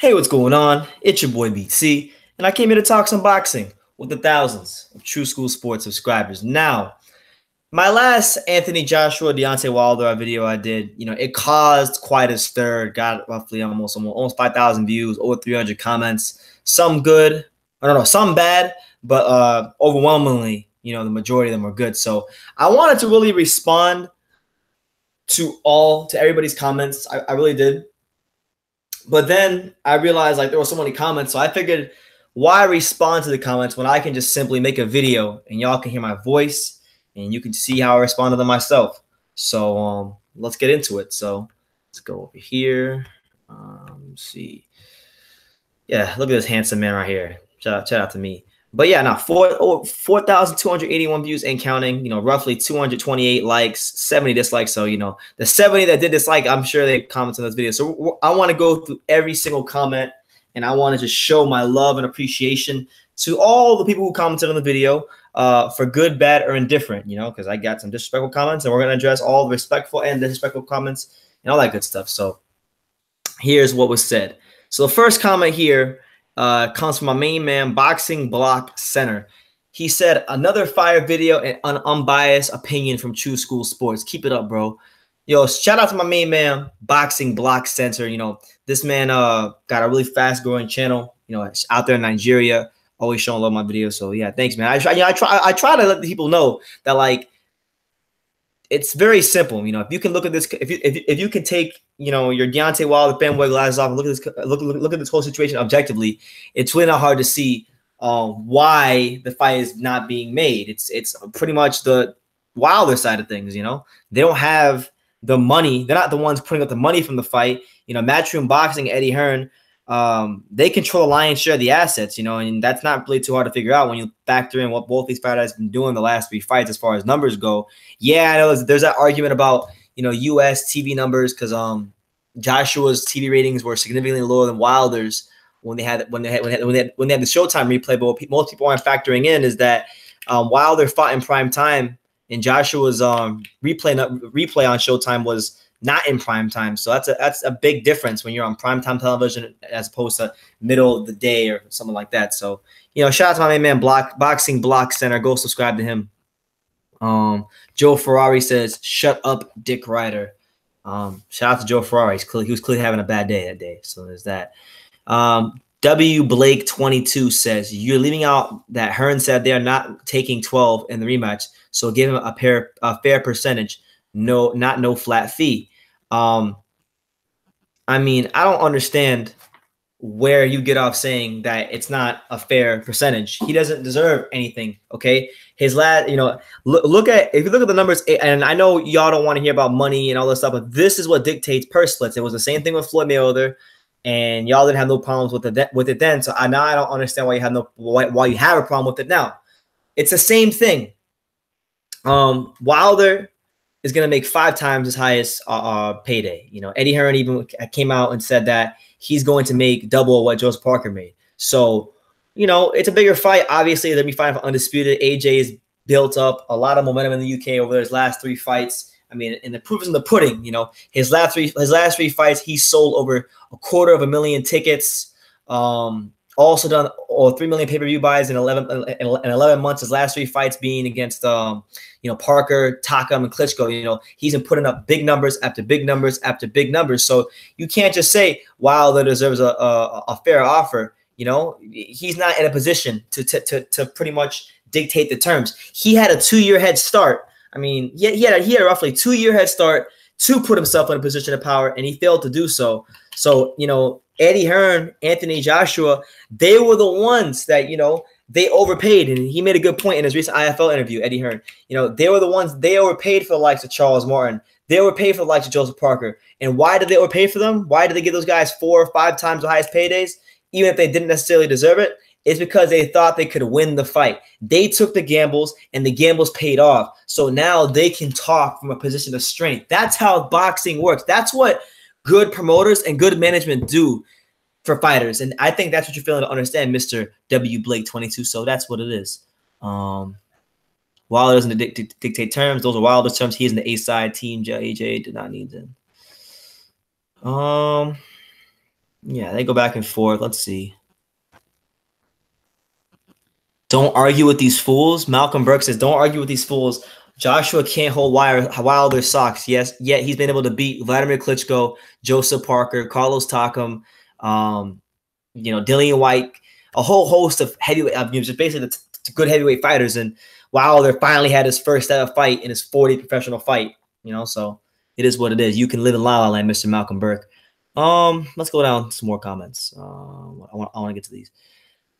Hey, what's going on? It's your boy BC, and I came here to talk some boxing with the thousands of True School Sports subscribers. Now, my last Anthony Joshua Deontay Wilder video I did, it caused quite a stir. Got roughly almost 5,000 views, over 300 comments. Some good, I don't know, some bad, but overwhelmingly, the majority of them were good. So I wanted to really respond to everybody's comments. I really did. But then I realized there were so many comments, so I figured, why respond to the comments when I can just simply make a video and y'all can hear my voice and you can see how I respond to them myself. So let's get into it. So let's go over here. Let's see. Yeah, look at this handsome man right here. Shout out to me. But yeah, now 4,281 views and counting, roughly 228 likes, 70 dislikes. So, the 70 that did dislike, I'm sure they commented on this video. So I want to go through every single comment, and I want to just show my love and appreciation to all the people who commented on the video, for good, bad, or indifferent, because I got some disrespectful comments, and we're going to address all the respectful and disrespectful comments and all that good stuff. So here's what was said. So the first comment here comes from my main man, Boxing Block Center. He said, another fire video and an unbiased opinion from True School Sports. Keep it up, bro. Yo, shout out to my main man, Boxing Block Center. This man got a really fast growing channel, out there in Nigeria, always showing love my videos. So yeah, thanks, man. I try to let the people know that it's very simple. If you can look at this, if you can take, your Deontay Wilder fanboy glasses off and look at this whole situation objectively, it's really not hard to see why the fight is not being made. It's pretty much the Wilder side of things. They don't have the money. They're not the ones putting up the money from the fight. Matchroom Boxing, Eddie Hearn, they control a lion's share of the assets, and that's not really too hard to figure out when you factor in what both these fighters have been doing the last 3 fights as far as numbers go. Yeah, I know there's that argument about, U.S. TV numbers, because Joshua's TV ratings were significantly lower than Wilder's when they had the Showtime replay. But what most people aren't factoring in is that Wilder fought in prime time, and Joshua's replay on Showtime was not in prime time. So that's a big difference when you're on primetime television as opposed to middle of the day or something like that. So, shout out to my main man, Boxing Block Center. Go subscribe to him. Joe Ferrari says, shut up, Dick Ryder. Shout out to Joe Ferrari. He was clearly having a bad day that day. So there's that. W Blake 22 says, you're leaving out that Hearn said they are not taking 12 in the rematch. So give him a fair percentage. No flat fee. I mean, I don't understand where you get off saying that it's not a fair percentage. He doesn't deserve anything. Okay. His last, if you look at the numbers, and I know y'all don't want to hear about money and all this stuff, but this is what dictates purse splits. It was the same thing with Floyd Mayweather, and y'all didn't have no problems with it then. So now I don't understand why you have a problem with it now. It's the same thing. Wilder is going to make 5 times as highest payday. Eddie Hearn even came out and said that he's going to make double what Joseph Parker made. So, it's a bigger fight. Obviously, they'll be fighting for undisputed. AJ has built up a lot of momentum in the UK over his last 3 fights. I mean, and the proof is in the pudding. His last three fights, he sold over 250,000 tickets. Also done 3 million pay-per-view buys in 11 months. His last 3 fights being against Parker, Takam, and Klitschko. He's been putting up big numbers after big numbers after big numbers. So you can't just say Wilder deserves a fair offer. He's not in a position to pretty much dictate the terms. He had a 2-year head start. I mean, he had a roughly 2-year head start to put himself in a position of power, and he failed to do so. So, Eddie Hearn, Anthony Joshua, they were the ones that, they overpaid. And he made a good point in his recent IFL interview, Eddie Hearn. They were the ones, they overpaid for the likes of Charles Martin. They overpaid for the likes of Joseph Parker. And why did they overpay for them? Why did they give those guys 4 or 5 times the highest paydays, even if they didn't necessarily deserve it? It's because they thought they could win the fight. They took the gambles, and the gambles paid off. So now they can talk from a position of strength. That's how boxing works. That's what good promoters and good management do for fighters. And I think that's what you're feeling to understand, Mr. W. Blake 22. So that's what it is. Wilder doesn't dictate terms. Those are Wilder's terms. He's in the A side team. AJ did not need them. Yeah, they go back and forth. Let's see. Don't argue with these fools. Malcolm Burke says, don't argue with these fools. Joshua can't hold Wilder's socks. Yes, yet he's been able to beat Vladimir Klitschko, Joseph Parker, Carlos Takam, Dillian White, a whole host of heavyweight, just basically the good heavyweight fighters. And Wilder finally had his first ever fight in his 40th professional fight. So it is what it is. You can live in La La Land, Mr. Malcolm Burke. Let's go down some more comments. I want to get to these.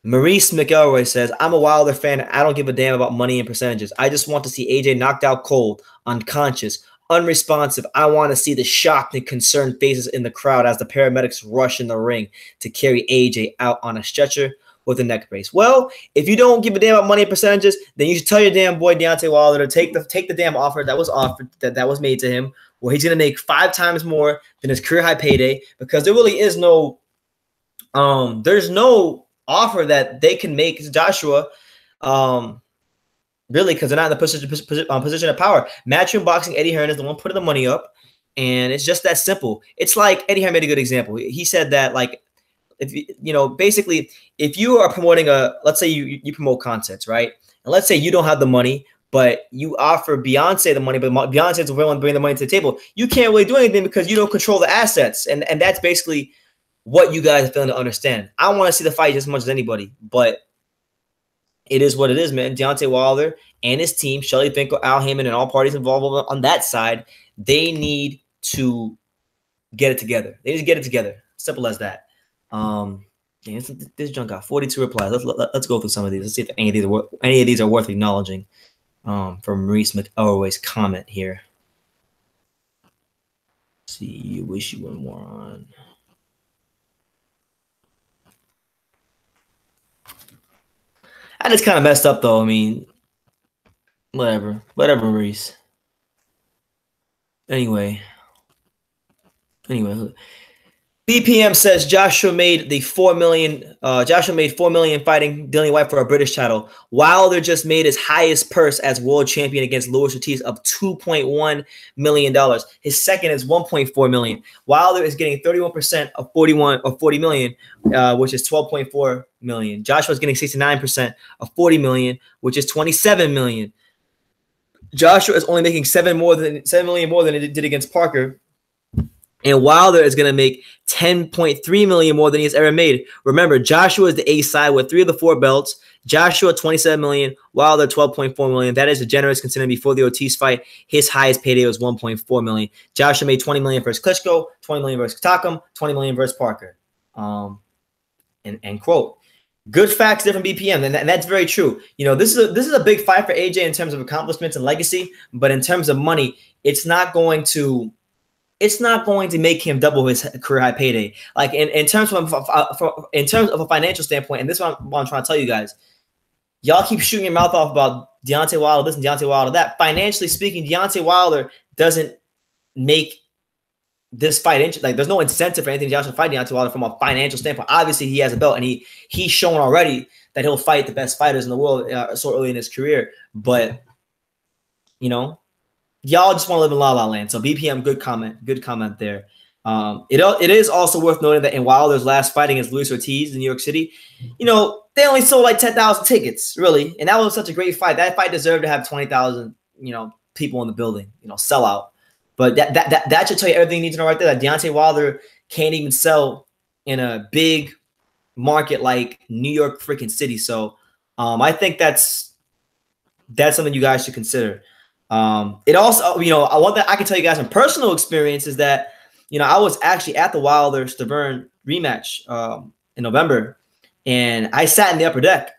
Maurice McElroy says, I'm a Wilder fan. I don't give a damn about money and percentages. I just want to see AJ knocked out cold, unconscious, unresponsive. I want to see the shocked and concerned faces in the crowd as the paramedics rush in the ring to carry AJ out on a stretcher with a neck brace. Well, if you don't give a damn about money and percentages, then you should tell your damn boy Deontay Wilder to take the damn offer that was offered, that was made to him, where he's going to make 5 times more than his career high payday, because there really is no there's no offer that they can make Joshua, really, because they're not in the position of power. Matchroom Boxing, Eddie Hearn is the one putting the money up, and it's just that simple. It's like Eddie Hearn made a good example. He said that, like, if basically, if you are promoting let's say you promote concerts, right? And let's say you don't have the money, but you offer Beyonce the money, but Beyonce's willing to bring the money to the table. You can't really do anything because you don't control the assets, and that's basically what you guys are failing to understand. I want to see the fight just as much as anybody, but it is what it is, man. Deontay Wilder and his team, Shelly Finkel, Al Heyman, and all parties involved on that side, they need to get it together. They need to get it together. Simple as that. This junk got 42 replies. Let's go through some of these. Let's see if any of these are worth acknowledging. From Maurice McElroy's comment here. Let's see, you wish you were more on. And it's kind of messed up, though. I mean, whatever, Maurice. Anyway, BPM says Joshua made $4 million fighting Dillian White for a British title. Wilder just made his highest purse as world champion against Luis Ortiz of $2.1 million. His second is $1.4 million. Wilder is getting 31% of $40 million, which is $12.4 million. Joshua is getting 69% of $40 million, which is $27 million. Joshua is only making $7 million more than he did against Parker. And Wilder is going to make $10.3 million more than he has ever made. Remember, Joshua is the A side with 3 of the 4 belts. Joshua, $27 million. Wilder, $12.4 million. That is a generous considering before the Ortiz fight, his highest payday was $1.4 million. Joshua made $20 million versus Klitschko, $20 million versus Takam, $20 million versus Parker. And quote. Good facts, different BPM, and that's very true. This is a big fight for AJ in terms of accomplishments and legacy, but in terms of money, it's not going to make him double his career high payday. Like in terms of a financial standpoint, and this is what I'm trying to tell you guys. Y'all keep shooting your mouth off about Deontay Wilder this and Deontay Wilder that. Financially speaking, Deontay Wilder doesn't make this fight interesting. Like, there's no incentive for Anthony Joshua to fight Deontay Wilder from a financial standpoint. Obviously, he has a belt, and he's shown already that he'll fight the best fighters in the world so early in his career. But y'all just want to live in La La Land. So BPM, good comment there. It is also worth noting that in Wilder's last fight against Luis Ortiz in New York City, they only sold like 10,000 tickets, really, and that was such a great fight. That fight deserved to have 20,000, people in the building, sell out. But that should tell you everything you need to know right there. That Deontay Wilder can't even sell in a big market like New York freaking city. So I think that's something you guys should consider. It also, one that I can tell you guys from personal experience is that, I was actually at the Wilder Stavern rematch in November, and I sat in the upper deck,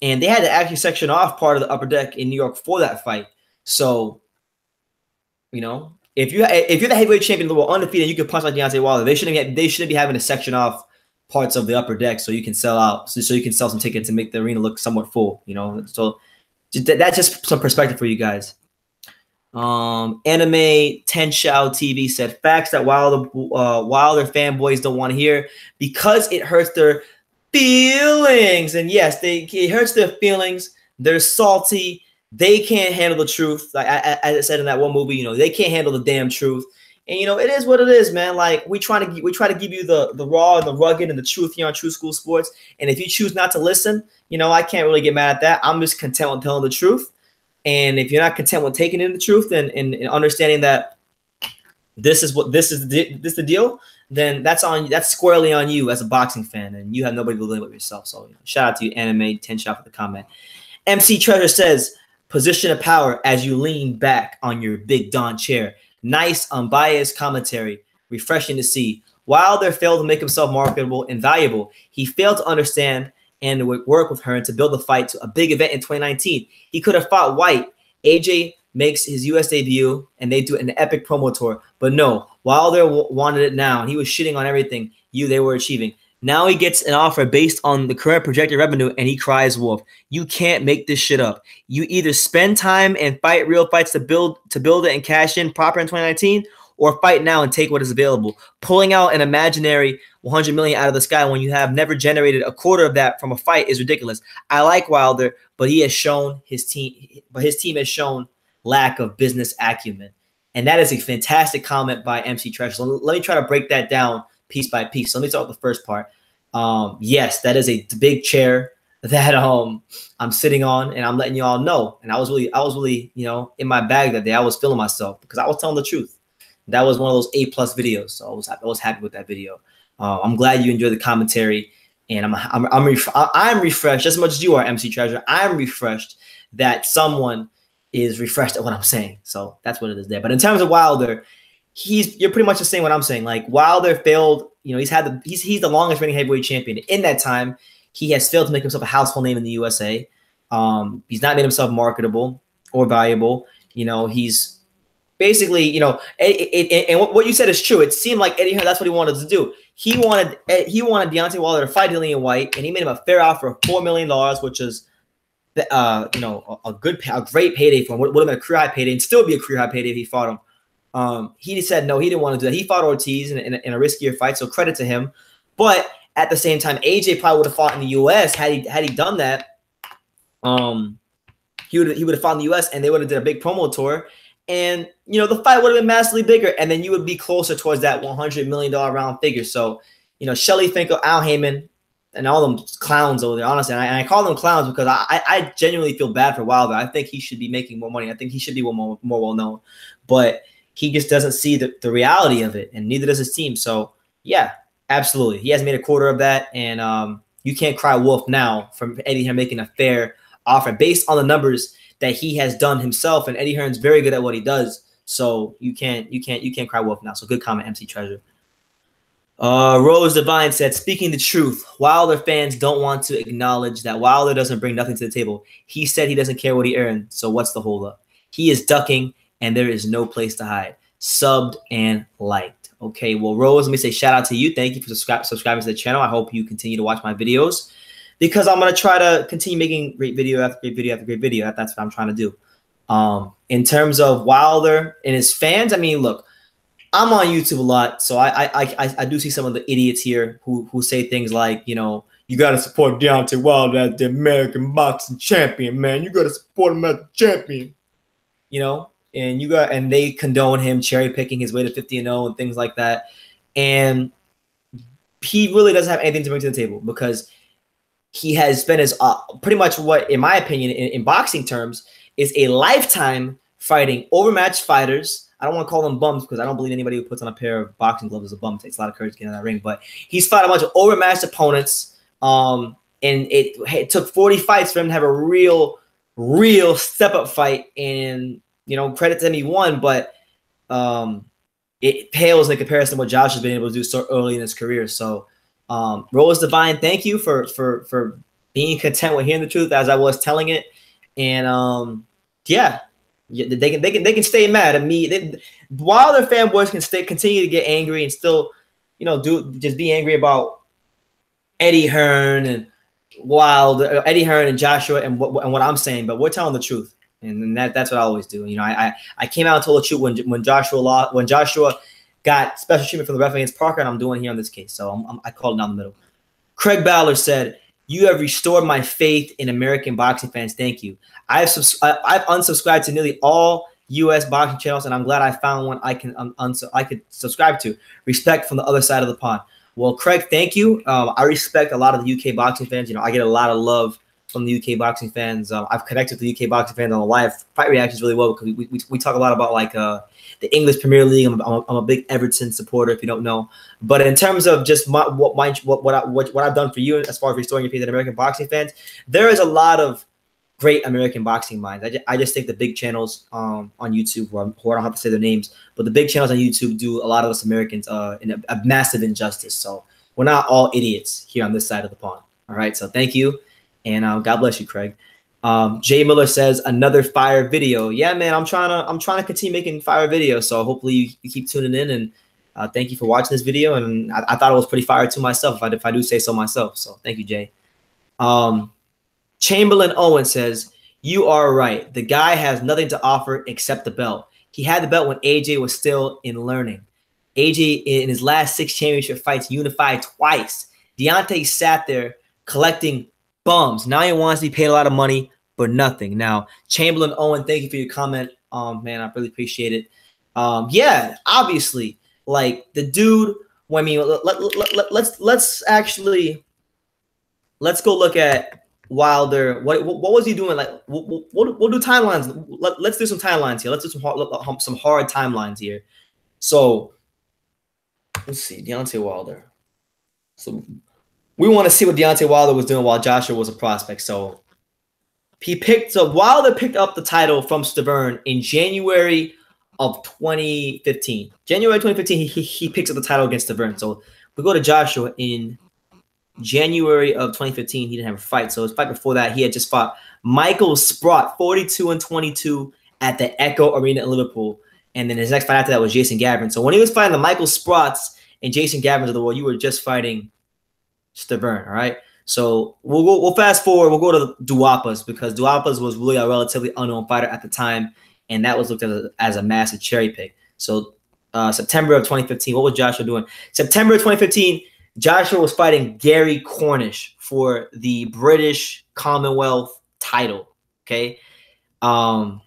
and they had to actually section off part of the upper deck in New York for that fight. So, if you're the heavyweight champion of the world, undefeated, you can punch like Deontay Wilder. They shouldn't be having to section off parts of the upper deck so you can sell out, so you can sell some tickets and make the arena look somewhat full. So that's just some perspective for you guys. Anime Tenshao TV said facts that Wilder fanboys don't want to hear because it hurts their feelings. And yes, it hurts their feelings. They're salty. They can't handle the truth. Like as I said in that one movie, they can't handle the damn truth. And it is what it is, man. Like we try to give you the raw and the rugged and the truth here on True School Sports. And if you choose not to listen, I can't really get mad at that. I'm just content with telling the truth. And if you're not content with taking in the truth and understanding that this is the deal, then that's squarely on you as a boxing fan, and you have nobody to blame but yourself. So shout out to you, Anime 10 shot for the comment. MC Treasure says, position of power as you lean back on your big Don chair. Nice, unbiased commentary. Refreshing to see. Wilder failed to make himself marketable and valuable. He failed to understand and work with Hearn to build the fight to a big event in 2019. He could have fought White. AJ makes his U.S. debut, and they do an epic promo tour. But no, Wilder wanted it now, and he was shitting on everything they were achieving. Now he gets an offer based on the current projected revenue, and he cries wolf. You can't make this shit up. You either spend time and fight real fights to build it and cash in proper in 2019, or fight now and take what is available. Pulling out an imaginary $100 million out of the sky when you have never generated a quarter of that from a fight is ridiculous. I like Wilder, but his team has shown lack of business acumen. And that is a fantastic comment by MC Treasure. So let me try to break that down piece by piece. So let me start with the first part. Yes, that is a big chair that I'm sitting on, and I'm letting you all know. And I was really in my bag that day. I was feeling myself because I was telling the truth. That was one of those A+ videos, so I was happy with that video. I'm glad you enjoyed the commentary, and I'm refreshed as much as you are, MC Treasure. I'm refreshed that someone is refreshed at what I'm saying. So that's what it is there. But in terms of Wilder, you're pretty much just saying what I'm saying. Like Wilder failed. He's the longest reigning heavyweight champion. In that time, he has failed to make himself a household name in the USA. He's not made himself marketable or valuable. He's basically, and what you said is true. It seemed like Eddie Hearn, that's what he wanted to do. He wanted Deontay Wilder to fight Dillian White, and he made him a fair offer of $4 million, which is, a great payday for him. Would have been a career high payday, and still be a career high payday if he fought him. He said no, he didn't want to do that. He fought Ortiz in a riskier fight, so credit to him. But at the same time, AJ probably would have fought in the U.S. had he done that. He would have fought in the U.S. and they would have did a big promo tour. And, the fight would have been massively bigger, and then you would be closer towards that $100 million round figure. So, Shelly Finkel, Al Heyman, and all them clowns over there, honestly. And I call them clowns because I genuinely feel bad for Wilder. I think he should be making more money. I think he should be more well-known. But he just doesn't see the reality of it, and neither does his team. So, yeah, absolutely. He hasn't made a quarter of that, and you can't cry wolf now from Eddie Hearn making a fair offer based on the numbers that he has done himself, and Eddie Hearn's very good at what he does. So you can't cry wolf now. So good comment, MC Treasure. Rose Divine said, speaking the truth, Wilder fans don't want to acknowledge that Wilder doesn't bring nothing to the table. He said he doesn't care what he earned. So what's the holdup? He is ducking, and there is no place to hide. Subbed and liked. Okay, well, Rose, let me say shout out to you. Thank you for subscribing to the channel. I hope you continue to watch my videos, because I'm going to try to continue making great video after great video after great video. That's what I'm trying to do. In terms of Wilder and his fans, I mean, look, I'm on YouTube a lot, so I do see some of the idiots here who say things like, you got to support Deontay Wilder as the American boxing champion, man. You got to support him as the champion, and they condone him cherry picking his way to 50-0 and things like that. And he really doesn't have anything to bring to the table, because he has spent his pretty much what, in my opinion, in boxing terms, is a lifetime fighting overmatched fighters. I don't want to call them bums, because I don't believe anybody who puts on a pair of boxing gloves is a bum. It takes a lot of courage to get in that ring. But he's fought a bunch of overmatched opponents, and it took 40 fights for him to have a real step-up fight. And, credit to him, he won, but it pales in comparison to what Josh has been able to do so early in his career. So, Rose Divine, thank you for being content with hearing the truth as I was telling it. And yeah, they can stay mad at me. Wilder fanboys can continue to get angry and still, just be angry about Eddie Hearn and Wilder, Eddie Hearn and Joshua and what I'm saying. But we're telling the truth, and that's what I always do. I came out and told the truth when Joshua got special treatment from the ref against Parker, and I'm doing here on this case. So I called it down the middle. Craig Ballard said, "You have restored my faith in American boxing fans. Thank you. I've unsubscribed to nearly all U.S. boxing channels, and I'm glad I found one I could subscribe to. Respect from the other side of the pond. Well, Craig, thank you. I respect a lot of the UK boxing fans. I get a lot of love from the UK boxing fans. I've connected with the UK boxing fans on the live fight reactions really well because we talk a lot about like the English Premier League. I'm a big Everton supporter, if you don't know. But in terms of just what I've done for you as far as restoring your faith in American boxing fans, there is a lot of great American boxing minds. I just think the big channels on YouTube, who I don't have to say their names, but the big channels on YouTube do a lot of us Americans in a massive injustice. So we're not all idiots here on this side of the pond. All right. So thank you. And God bless you, Craig. Jay Miller says another fire video. Yeah, man, I'm trying to continue making fire videos. So hopefully you keep tuning in, and thank you for watching this video. And I thought it was pretty fire to myself, if I do say so myself. So thank you, Jay. Chamberlain Owen says, you are right. The guy has nothing to offer except the belt. He had the belt when AJ was still in learning. AJ in his last 6 championship fights unified twice. Deontay sat there collecting bums. Now he wants to be paid a lot of money for nothing. Now, Chamberlain Owen, thank you for your comment. Man, I really appreciate it. Yeah, obviously, like the dude. Well, I mean, let's go look at Wilder. What was he doing? Like, we'll do timelines. Let's do some timelines here. Let's do some hard timelines here. So let's see, Deontay Wilder. So we want to see what Deontay Wilder was doing while Joshua was a prospect. So Wilder picked up the title from Stavern in January of 2015. January 2015, he picks up the title against Stavern. So we go to Joshua in January of 2015. He didn't have a fight. So his fight before that, he had just fought Michael Sprott, 42-22 at the Echo Arena in Liverpool. And then his next fight after that was Jason Gavin. So when he was fighting the Michael Sprotts and Jason Gavins of the world, you were just fighting Stavern, all right? So we'll fast forward. We'll go to Duapas because Duapas was really a relatively unknown fighter at the time, and that was looked at as a massive cherry pick. So September of 2015, what was Joshua doing? September of 2015, Joshua was fighting Gary Cornish for the British Commonwealth title, okay? And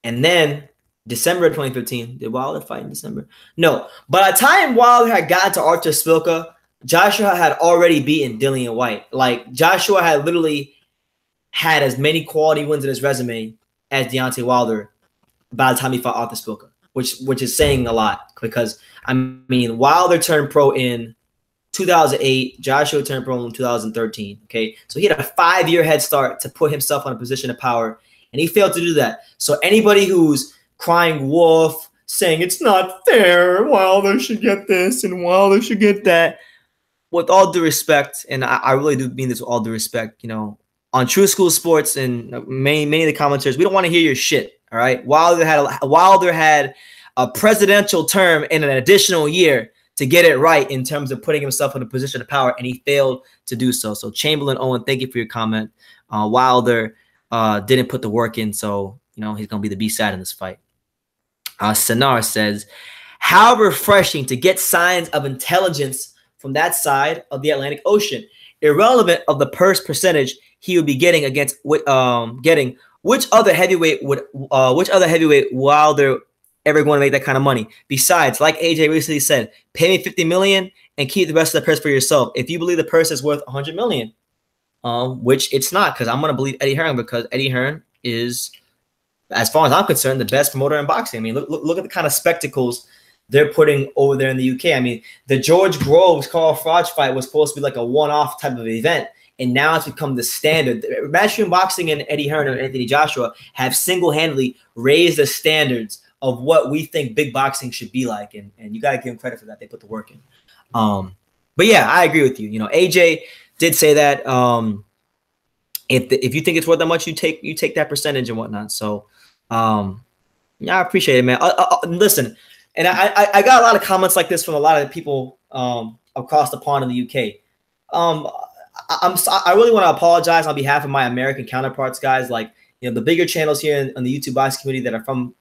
then December of 2015, did Wilder fight in December? No. By the time Wilder had gotten to Arthur Spilka, Joshua had already beaten Dillian White. Like, Joshua had literally had as many quality wins in his resume as Deontay Wilder by the time he fought Arthur Spilka, which is saying a lot because, I mean, Wilder turned pro in 2008. Joshua turned pro in 2013, okay? So he had a 5-year head start to put himself in a position of power, and he failed to do that. So anybody who's crying wolf, saying it's not fair, Wilder should get this and Wilder should get that, with all due respect, and I really do mean this with all due respect, on True School Sports and many of the commentators, we don't want to hear your shit, all right? Wilder had a presidential term in an additional year to get it right in terms of putting himself in a position of power, and he failed to do so. So Chamberlain Owen, thank you for your comment. Wilder didn't put the work in, so he's going to be the B-side in this fight. Sanar says, how refreshing to get signs of intelligence from that side of the Atlantic Ocean, irrelevant of the purse percentage he would be getting against which other heavyweight Wilder ever going to make that kind of money. Besides, like AJ recently said, pay me $50 million and keep the rest of the purse for yourself. If you believe the purse is worth $100 million, which it's not, because I'm going to believe Eddie Hearn, because Eddie Hearn is, as far as I'm concerned, the best promoter in boxing. I mean, look at the kind of spectacles they're putting over there in the UK. I mean, the George Groves Carl Froch fight was supposed to be like a one-off type of event, and now it's become the standard. Matchroom Boxing and Eddie Hearn and Anthony Joshua have single-handedly raised the standards of what we think big boxing should be like, and you got to give them credit for that. They put the work in. But yeah, I agree with you. AJ did say that if you think it's worth that much, you take that percentage and whatnot. So yeah, I appreciate it, man. Listen. And I got a lot of comments like this from a lot of people across the pond in the UK. I really want to apologize on behalf of my American counterparts, guys. Like, the bigger channels here in the YouTube boxing community that are from,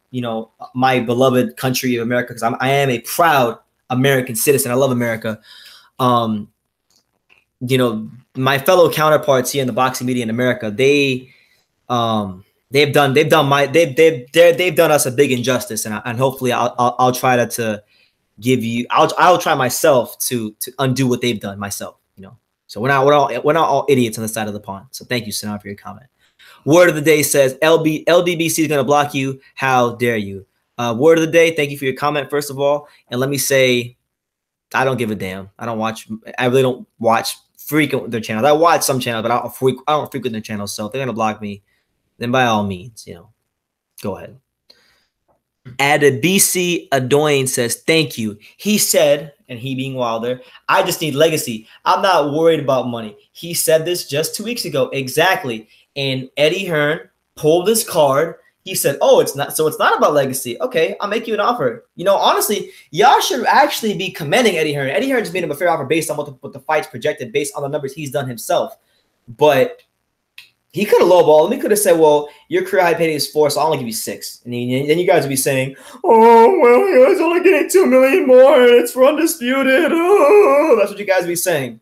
my beloved country of America, because I am a proud American citizen. I love America. My fellow counterparts here in the boxing media in America, they they've done us a big injustice, and hopefully I'll try to give you I'll try myself to undo what they've done myself. So we're not all idiots on the side of the pond. So thank you, Sinan, for your comment. Word of the day says LDBC is going to block you. How dare you? Word of the day. Thank you for your comment, first of all. And let me say, I don't give a damn. I really don't watch frequent their channels. I watch some channels, but I don't frequent their channels. So if they're going to block me, then by all means, go ahead. Adebisi Adoyne says, thank you. He said, and he being Wilder, I just need legacy. I'm not worried about money. He said this just 2 weeks ago. Exactly. And Eddie Hearn pulled his card. He said, oh, it's not about legacy. Okay, I'll make you an offer. Honestly, y'all should actually be commending Eddie Hearn. Eddie Hearn just made him a fair offer based on what the fight's projected, based on the numbers he's done himself. But he could have lowballed him. He could have said, well, your career high payday is 4, so I'll only give you 6. And then you guys would be saying, oh, well, you guys only getting $2 million more, and it's for undisputed. Oh, that's what you guys would be saying.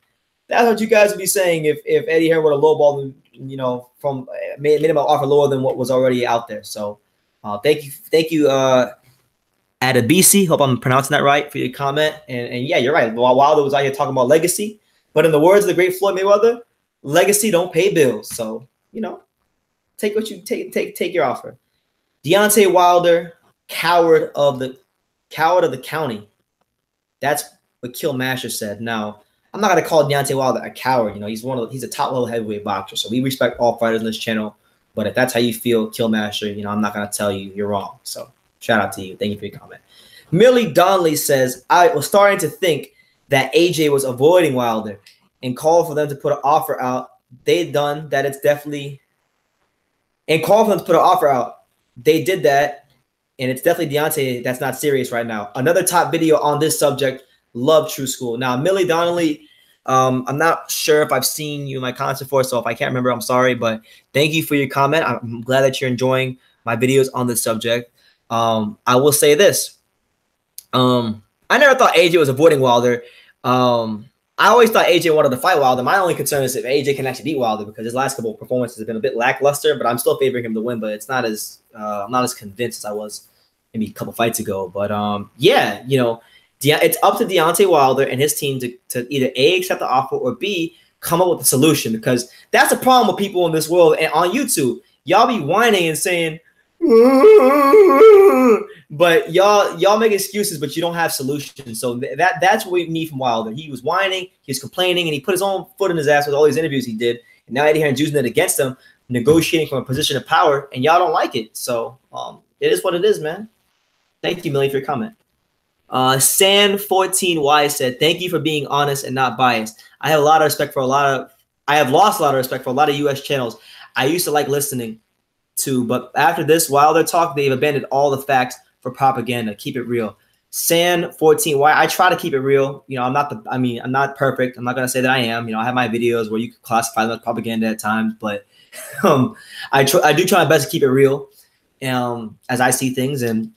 That's what you guys would be saying if Eddie Hearn would have lowballed him, from made him an offer lower than what was already out there. So thank you, Adebisi. Hope I'm pronouncing that right for your comment. And yeah, you're right. Wilder was out here talking about legacy, but in the words of the great Floyd Mayweather, legacy don't pay bills. So take what you take your offer. Deontay Wilder, coward of the county. That's what Kill Masher said. Now, I'm not gonna call Deontay Wilder a coward. He's a top level heavyweight boxer. So we respect all fighters on this channel. But if that's how you feel, Kill Masher, I'm not gonna tell you you're wrong. So shout out to you. Thank you for your comment. Millie Donnelly says, I was starting to think that AJ was avoiding Wilder and called for them to put an offer out. They've done that. It's definitely and called for them to put an offer out. They did that, and it's definitely Deontay that's not serious right now. Another top video on this subject. Love True School. Now, Millie Donnelly, I'm not sure if I've seen you in my comments before, so if I can't remember, I'm sorry, but thank you for your comment. I'm glad that you're enjoying my videos on this subject. I will say this. I never thought AJ was avoiding Wilder. I always thought AJ wanted to fight Wilder. My only concern is if AJ can actually beat Wilder, because his last couple of performances have been a bit lackluster, but I'm still favoring him to win, but it's not as I'm not as convinced as I was maybe a couple fights ago. But yeah, it's up to Deontay Wilder and his team to either A, accept the offer, or B, come up with a solution, because that's the problem with people in this world and on YouTube. Y'all be whining and saying, but y'all make excuses, but you don't have solutions. So that's what we need from Wilder. He was whining, he was complaining, and he put his own foot in his ass with all these interviews he did. And now Eddie Hearn's using it against him, negotiating from a position of power, and y'all don't like it. So it is what it is, man. Thank you, Millie, for your comment. San14Y said, thank you for being honest and not biased. I have lost a lot of respect for a lot of US channels I used to like listening to, but after this Wilder talk, they've abandoned all the facts for propaganda. Keep it real. San14Y, I try to keep it real. I'm not perfect. I'm not gonna say that I am. I have my videos where you can classify them as propaganda at times, but I do try my best to keep it real as I see things, and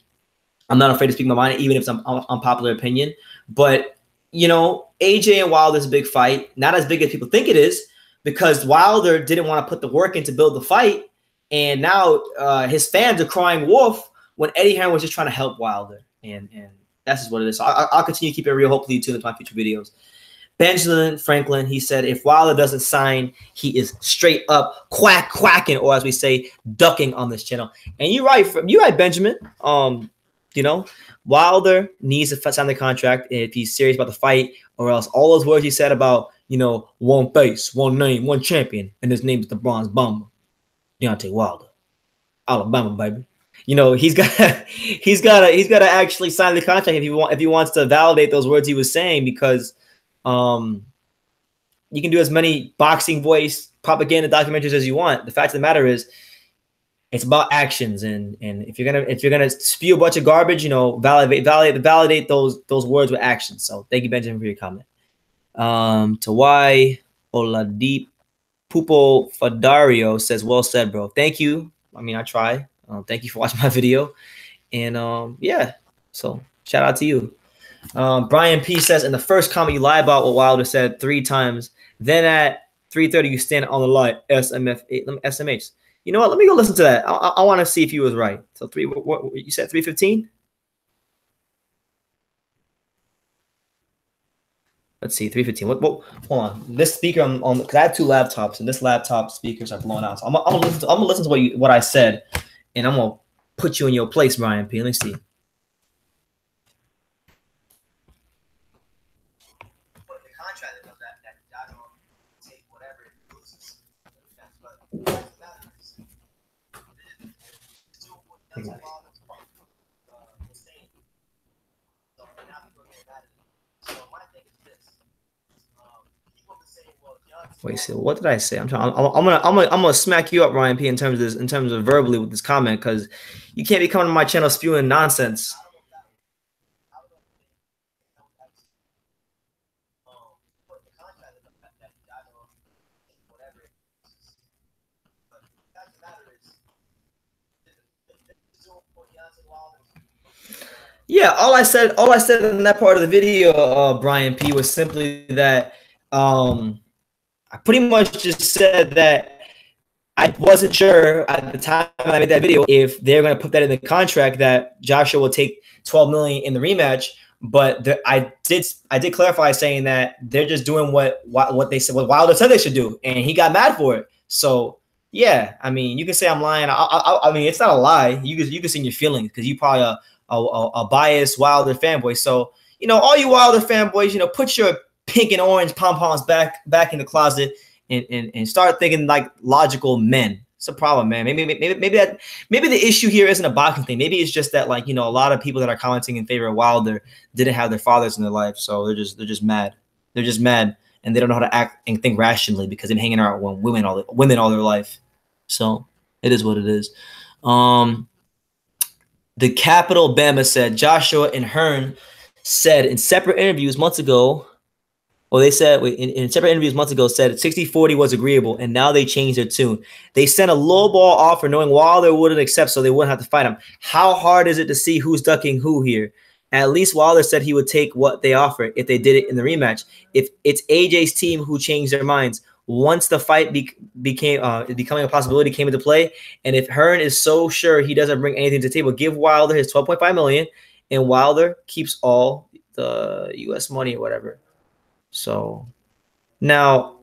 I'm not afraid to speak my mind, even if it's an unpopular opinion. But, AJ and Wilder is a big fight. Not as big as people think it is, because Wilder didn't want to put the work in to build the fight. And now his fans are crying wolf when Eddie Hearn was just trying to help Wilder. And that's just what it is. So I'll continue to keep it real. Hopefully you tune into my future videos. Benjamin Franklin, he said, if Wilder doesn't sign, he is straight up quacking, or as we say, ducking on this channel. And you're right, Benjamin. Wilder needs to sign the contract if he's serious about the fight, or else all those words he said about, one face, one name, one champion, and his name is the Bronze Bomber, Deontay Wilder, Alabama, baby. He's got to actually sign the contract if he wants to validate those words he was saying, because you can do as many boxing voice propaganda documentaries as you want. The fact of the matter is, it's about actions, and if you're gonna spew a bunch of garbage, validate those words with actions. So thank you, Benjamin, for your comment. Tawai Oladeep Pupo Fadario says, well said, bro. Thank you. I try. Thank you for watching my video, and yeah. So shout out to you. Brian P says, in the first comment you lie about what Wilder said 3 times. Then at 3:30 you stand on the lie. SMH. You know what? Let me go listen to that. I want to see if he was right. So what you said 315? Let's see, 315. Hold on. This speaker on because I have 2 laptops, and this laptop speakers are blown out. So I'm gonna listen to what I said, and I'm gonna put you in your place, Brian P. Let me see. Wait, so what did I say? I'm gonna smack you up, Ryan P. In terms of verbally with this comment, because you can't be coming to my channel spewing nonsense. Yeah, all I said in that part of the video, Brian P, was simply that I pretty much just said that I wasn't sure at the time I made that video if they're going to put that in the contract that Joshua will take 12 million in the rematch. But I did clarify saying that they're just doing what they said, what Wilder said they should do, and he got mad for it. So yeah, I mean, you can say I'm lying. I mean, it's not a lie. You can see in your feelings because you probably a biased Wilder fanboy. So you know, all you Wilder fanboys, you know, put your pink and orange pom-poms back in the closet and start thinking like logical men. It's a problem, man. Maybe the issue here isn't a boxing thing. Maybe it's just that, like, you know, a lot of people that are commenting in favor of Wilder didn't have their fathers in their life, so they're just mad. They're just mad, and they don't know how to act and think rationally because they've been hanging out with women all their life. So it is what it is. The Capital Bama said Joshua and Hearn said in separate interviews months ago. Well, they said in separate interviews months ago said 60-40 was agreeable, and now they changed their tune. They sent a low ball offer knowing Wilder wouldn't accept, so they wouldn't have to fight him. How hard is it to see who's ducking who here? At least Wilder said he would take what they offer if they did it in the rematch. If it's AJ's team who changed their minds once the fight becoming a possibility came into play, and if Hearn is so sure he doesn't bring anything to the table, give Wilder his 12.5 million, and Wilder keeps all the U.S. money or whatever. So now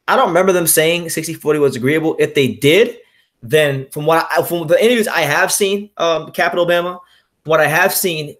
I don't remember them saying 60-40 was agreeable. If they did, then from the interviews I have seen, Capital Bama, what I have seen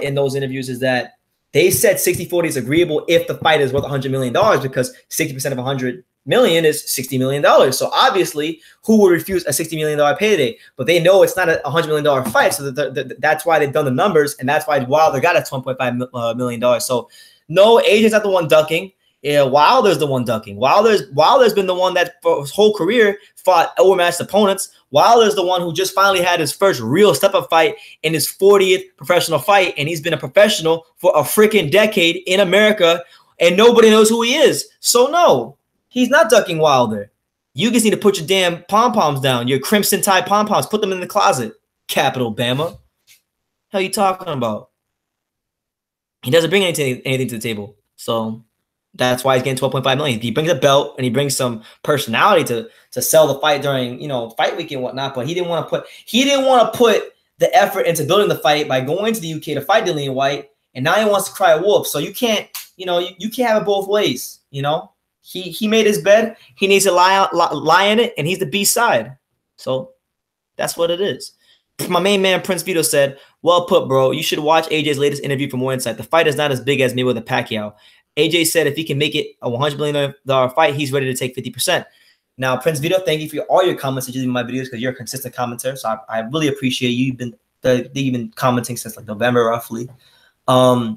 in those interviews is that they said 60-40 is agreeable if the fight is worth $100 million, because 60% of $100 million is $60 million. So obviously, who would refuse a $60 million payday? But they know it's not a $100 million fight, so that's why they've done the numbers, and that's why Wilder got a $1.5 million. So no, AJ's not the one ducking. Yeah, Wilder's the one ducking. Wilder's been the one that for his whole career fought overmatched opponents. Wilder's the one who just finally had his first real step-up fight in his 40th professional fight, and he's been a professional for a freaking decade in America, and nobody knows who he is. So no, he's not ducking Wilder. You just need to put your damn pom-poms down, your crimson tide pom-poms, put them in the closet. Capital Bama. Hell you talking about? He doesn't bring anything to the table. So that's why he's getting 12.5 million. He brings a belt and he brings some personality to sell the fight during, you know, fight week and whatnot. But he didn't want to put the effort into building the fight by going to the UK to fight Dillian White, and now he wants to cry wolf. So you can't, you know, you can't have it both ways. You know, he made his bed. He needs to lie in it, and he's the B side. So that's what it is. My main man Prince Vito said, "Well put, bro. You should watch AJ's latest interview for more insight. The fight is not as big as Mayweather Pacquiao. AJ said if he can make it a $100 million fight, he's ready to take 50%. Now, Prince Vito, thank you for all your comments that you leave in my videos, because you're a consistent commenter. So I really appreciate you. You've been commenting since like November roughly. Yeah,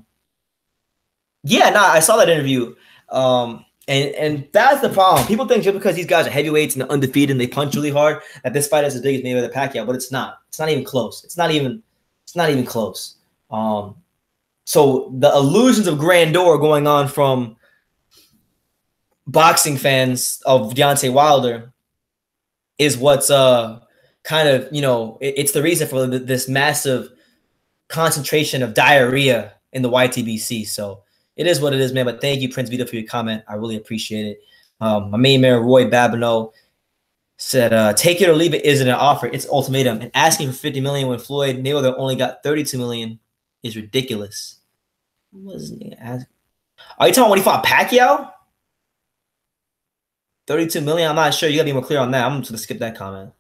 I saw that interview. And that's the problem. People think just because these guys are heavyweights and they're undefeated and they punch really hard that this fight is as big as Mayweather Pacquiao, but it's not. It's not even close. It's not even close. So the illusions of grandeur going on from boxing fans of Deontay Wilder is what's kind of, you know, it's the reason for this massive concentration of diarrhea in the YTBC. So it is what it is, man. But thank you, Prince Vito, for your comment. I really appreciate it. My main man, Roy Babineau. Said, take it or leave it isn't an offer. It's ultimatum. And asking for 50 million when Floyd Mayweather only got 32 million is ridiculous. Wasn't asking. Are you talking when he fought Pacquiao? 32 million? I'm not sure. You gotta be more clear on that. I'm just gonna skip that comment.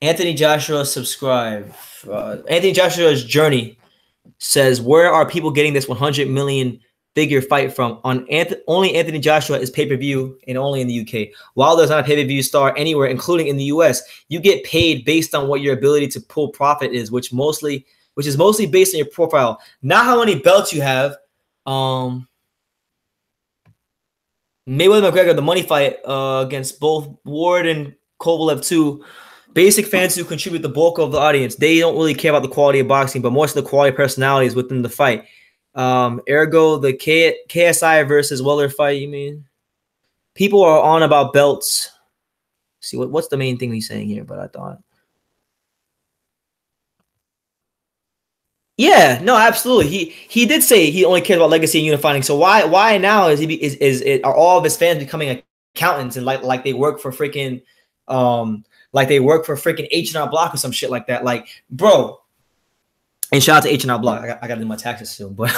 Anthony Joshua, subscribe. Anthony Joshua's journey says, where are people getting this 100 million figure fight from? Only Anthony Joshua is pay-per-view and only in the UK. While there's not a pay-per-view star anywhere, including in the US, you get paid based on what your ability to pull profit is, which is mostly based on your profile, not how many belts you have. Mayweather McGregor, the money fight against both Ward and Kovalev too. Basic fans who contribute the bulk of the audience. They don't really care about the quality of boxing, but more so the quality of personalities within the fight. Ergo, the KSI versus Weller fight, you mean? People are on about belts. See, what's the main thing he's saying here? But I thought. Yeah, no, absolutely. He did say he only cares about legacy and unifying. So why now are all of his fans becoming accountants and like they work for freaking like they work for freaking H&R Block or some shit like that? Like, bro. And shout out to H&R Block. I got to do my taxes soon, but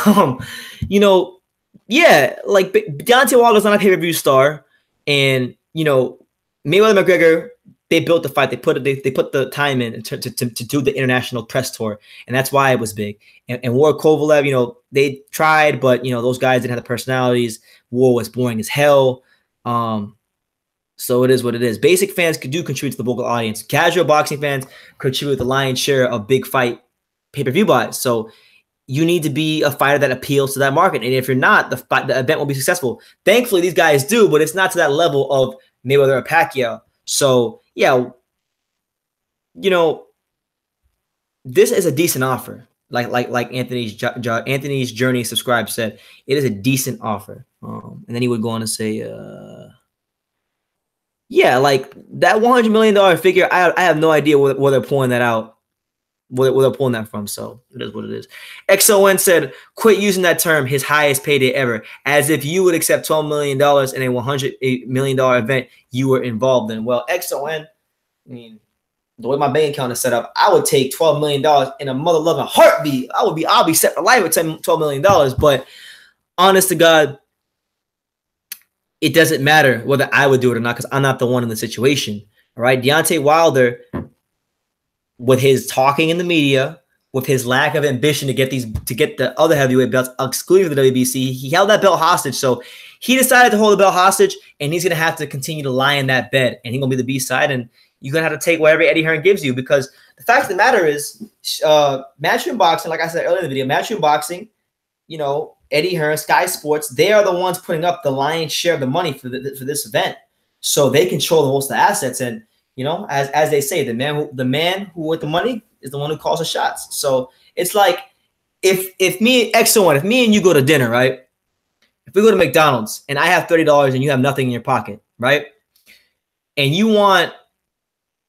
you know, yeah, like Deontay Wilder's not a pay-per-view star, and you know, Mayweather McGregor, they built the fight. They put the time in to do the international press tour, and that's why it was big. And War Kovalev, you know, they tried, but you know, those guys didn't have the personalities. War was boring as hell. So it is what it is. Basic fans do contribute to the vocal audience. Casual boxing fans contribute the lion's share of big fight pay-per-view buys. So you need to be a fighter that appeals to that market. And if you're not, the event will be successful. Thankfully, these guys do, but it's not to that level of Mayweather or Pacquiao. So, yeah, you know, this is a decent offer. Like Anthony's Journey subscribe said, it is a decent offer. And then he would go on to say, yeah, like that $100 million figure, I have no idea where they're pulling that out. Where they're pulling that from, so it is what it is. XON said, quit using that term, his highest payday ever, as if you would accept $12 million in a $100 million event you were involved in. Well, XON, I mean, the way my bank account is set up, I would take $12 million in a mother-loving heartbeat. I'll be set for life with $12 million, but honest to God, it doesn't matter whether I would do it or not because I'm not the one in the situation, all right? Deontay Wilder, with his talking in the media, with his lack of ambition to get the other heavyweight belts, excluding the WBC, he held that belt hostage. So he decided to hold the belt hostage, and he's gonna have to continue to lie in that bed, and he's gonna be the B side, and you're gonna have to take whatever Eddie Hearn gives you, because the fact of the matter is, matchroom boxing, like I said earlier in the video, matchroom boxing, you know, Eddie Hearn, Sky Sports, they are the ones putting up the lion's share of the money for this event, so they control the most of the assets. And you know, as they say, the man who with the money is the one who calls the shots. So it's like if me and you go to dinner, right? If we go to McDonald's and I have $30 and you have nothing in your pocket, right? And you want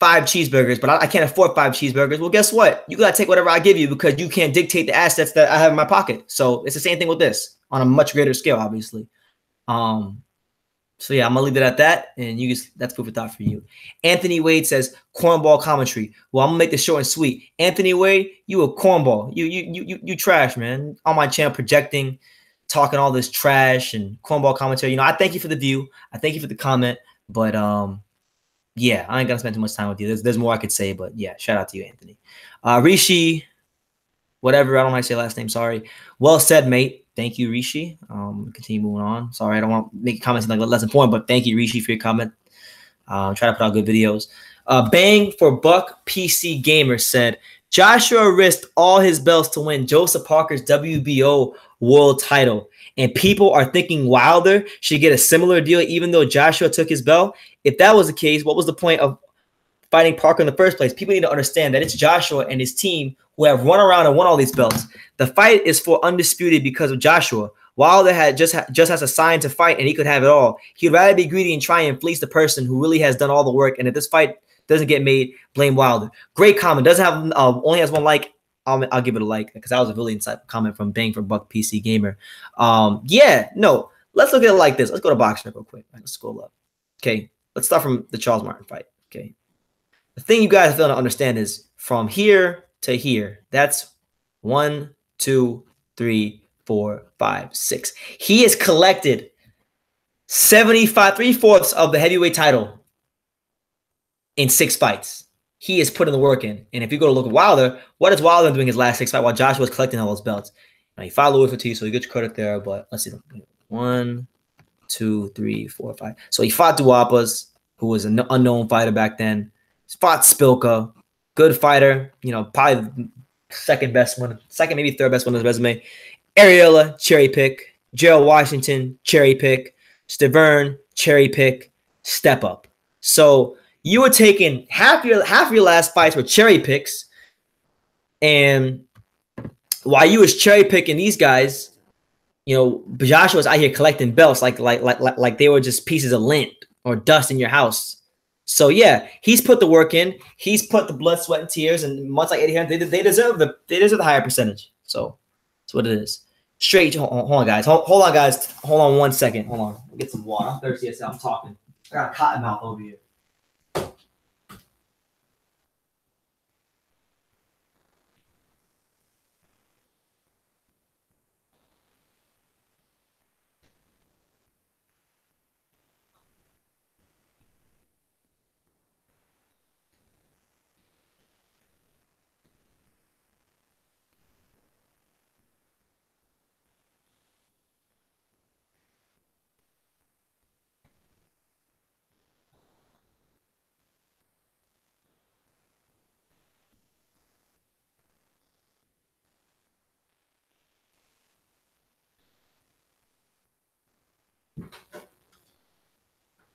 5 cheeseburgers, but I can't afford 5 cheeseburgers. Well, guess what? You gotta take whatever I give you because you can't dictate the assets that I have in my pocket. So it's the same thing with this on a much greater scale, obviously. So yeah, I'm gonna leave it at that, and that's food for thought for you. Anthony Wade says cornball commentary. Well, I'm gonna make this short and sweet. Anthony Wade, you a cornball. You trash, man. On my channel, projecting, talking all this trash and cornball commentary. You know, I thank you for the view. I thank you for the comment, but yeah, I ain't gonna spend too much time with you. There's more I could say, but yeah, shout out to you, Anthony. Rishi, whatever. I don't want to say last name. Sorry. Well said, mate. Thank you, Rishi. Continue moving on. Sorry, I don't want to make comments like less important, but thank you, Rishi, for your comment. Try to put out good videos. Bang for Buck PC Gamer said, Joshua risked all his belts to win Joseph Parker's WBO world title. And people are thinking Wilder should get a similar deal even though Joshua took his belt. If that was the case, what was the point of fighting Parker in the first place? People need to understand that it's Joshua and his team who have run around and won all these belts. The fight is for undisputed because of Joshua. Wilder had just has a sign to fight and he could have it all. He'd rather be greedy and try and fleece the person who really has done all the work. And if this fight doesn't get made, blame Wilder. Great comment. Doesn't have only has 1 like. I'll give it a like because that was a really insightful comment from Bang for Buck PC Gamer. Yeah, no. Let's look at it like this. Let's go to boxing real quick. Let's scroll up. Okay. let's start from the Charles Martin fight. Okay. The thing you guys fail to understand is from here to here, that's 1, 2, 3, 4, 5, 6. He has collected 75, 3/4 of the heavyweight title in 6 fights. He is putting the work in. And if you go to look at Wilder, what is Wilder doing his last 6 fights while Joshua was collecting all those belts? Now, he fought Louis Ortiz, so he gets credit there. But let's see. 1, 2, 3, 4, 5. So he fought Duapas, who was an unknown fighter back then. He fought Spilka, good fighter. You know, probably second best one, second maybe third best one on his resume. Ariola, cherry pick. Gerald Washington, cherry pick. Stavern, cherry pick. Step up. So you were taking half your last fights were cherry picks, and while you was cherry picking these guys, you know, Joshua was out here collecting belts like they were just pieces of lint or dust in your house. So yeah, he's put the work in. He's put the blood, sweat, and tears, and much like Eddie Hearn, they deserve the higher percentage. So that's what it is. Straight. Hold on, guys. Hold on, guys. Hold on 1 second. Hold on. I'll get some water. I'm thirsty as hell. I'm talking. I got a cotton mouth over here.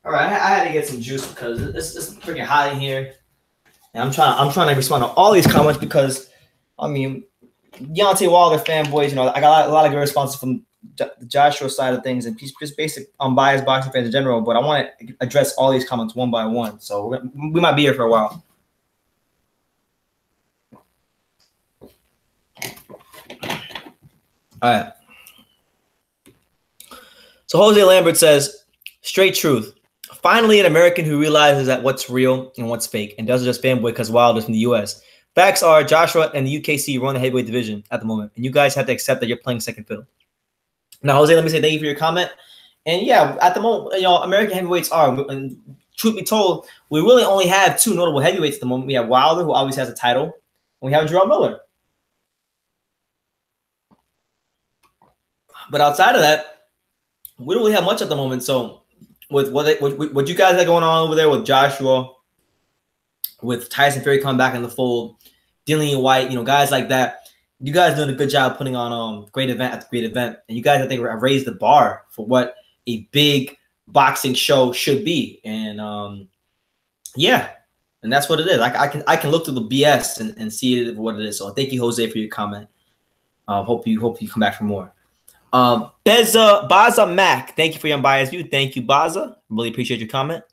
All right, I had to get some juice because it's freaking hot in here, and I'm trying to respond to all these comments because, I mean, Deontay Wilder fanboys, you know, I got a lot of good responses from the Joshua side of things and just basic unbiased boxing fans in general. But I want to address all these comments one by one, so we might be here for a while. All right. So Jose Lambert says, straight truth. Finally, an American who realizes that what's real and what's fake and doesn't just fanboy because Wilder's from the U.S. Facts are Joshua and the UKC run the heavyweight division at the moment, and you guys have to accept that you're playing second fiddle. Now, Jose, let me say thank you for your comment. And yeah, at the moment, you know, American heavyweights are, and truth be told, we really only have 2 notable heavyweights at the moment. We have Wilder, who always has a title, and we have Jarrell Miller. But outside of that, we don't really have much at the moment. So with what you guys have going on over there with Joshua, with Tyson Fury coming back in the fold, Dillian White, you know, guys like that, you guys doing a good job putting on great event after great event. And you guys, I think, have raised the bar for what a big boxing show should be. And yeah, and that's what it is. I can look through the BS and see it for what it is. So thank you, Jose, for your comment. Hope you come back for more. Baza Mac, thank you for your unbiased view. Thank you, Baza. Really appreciate your comment.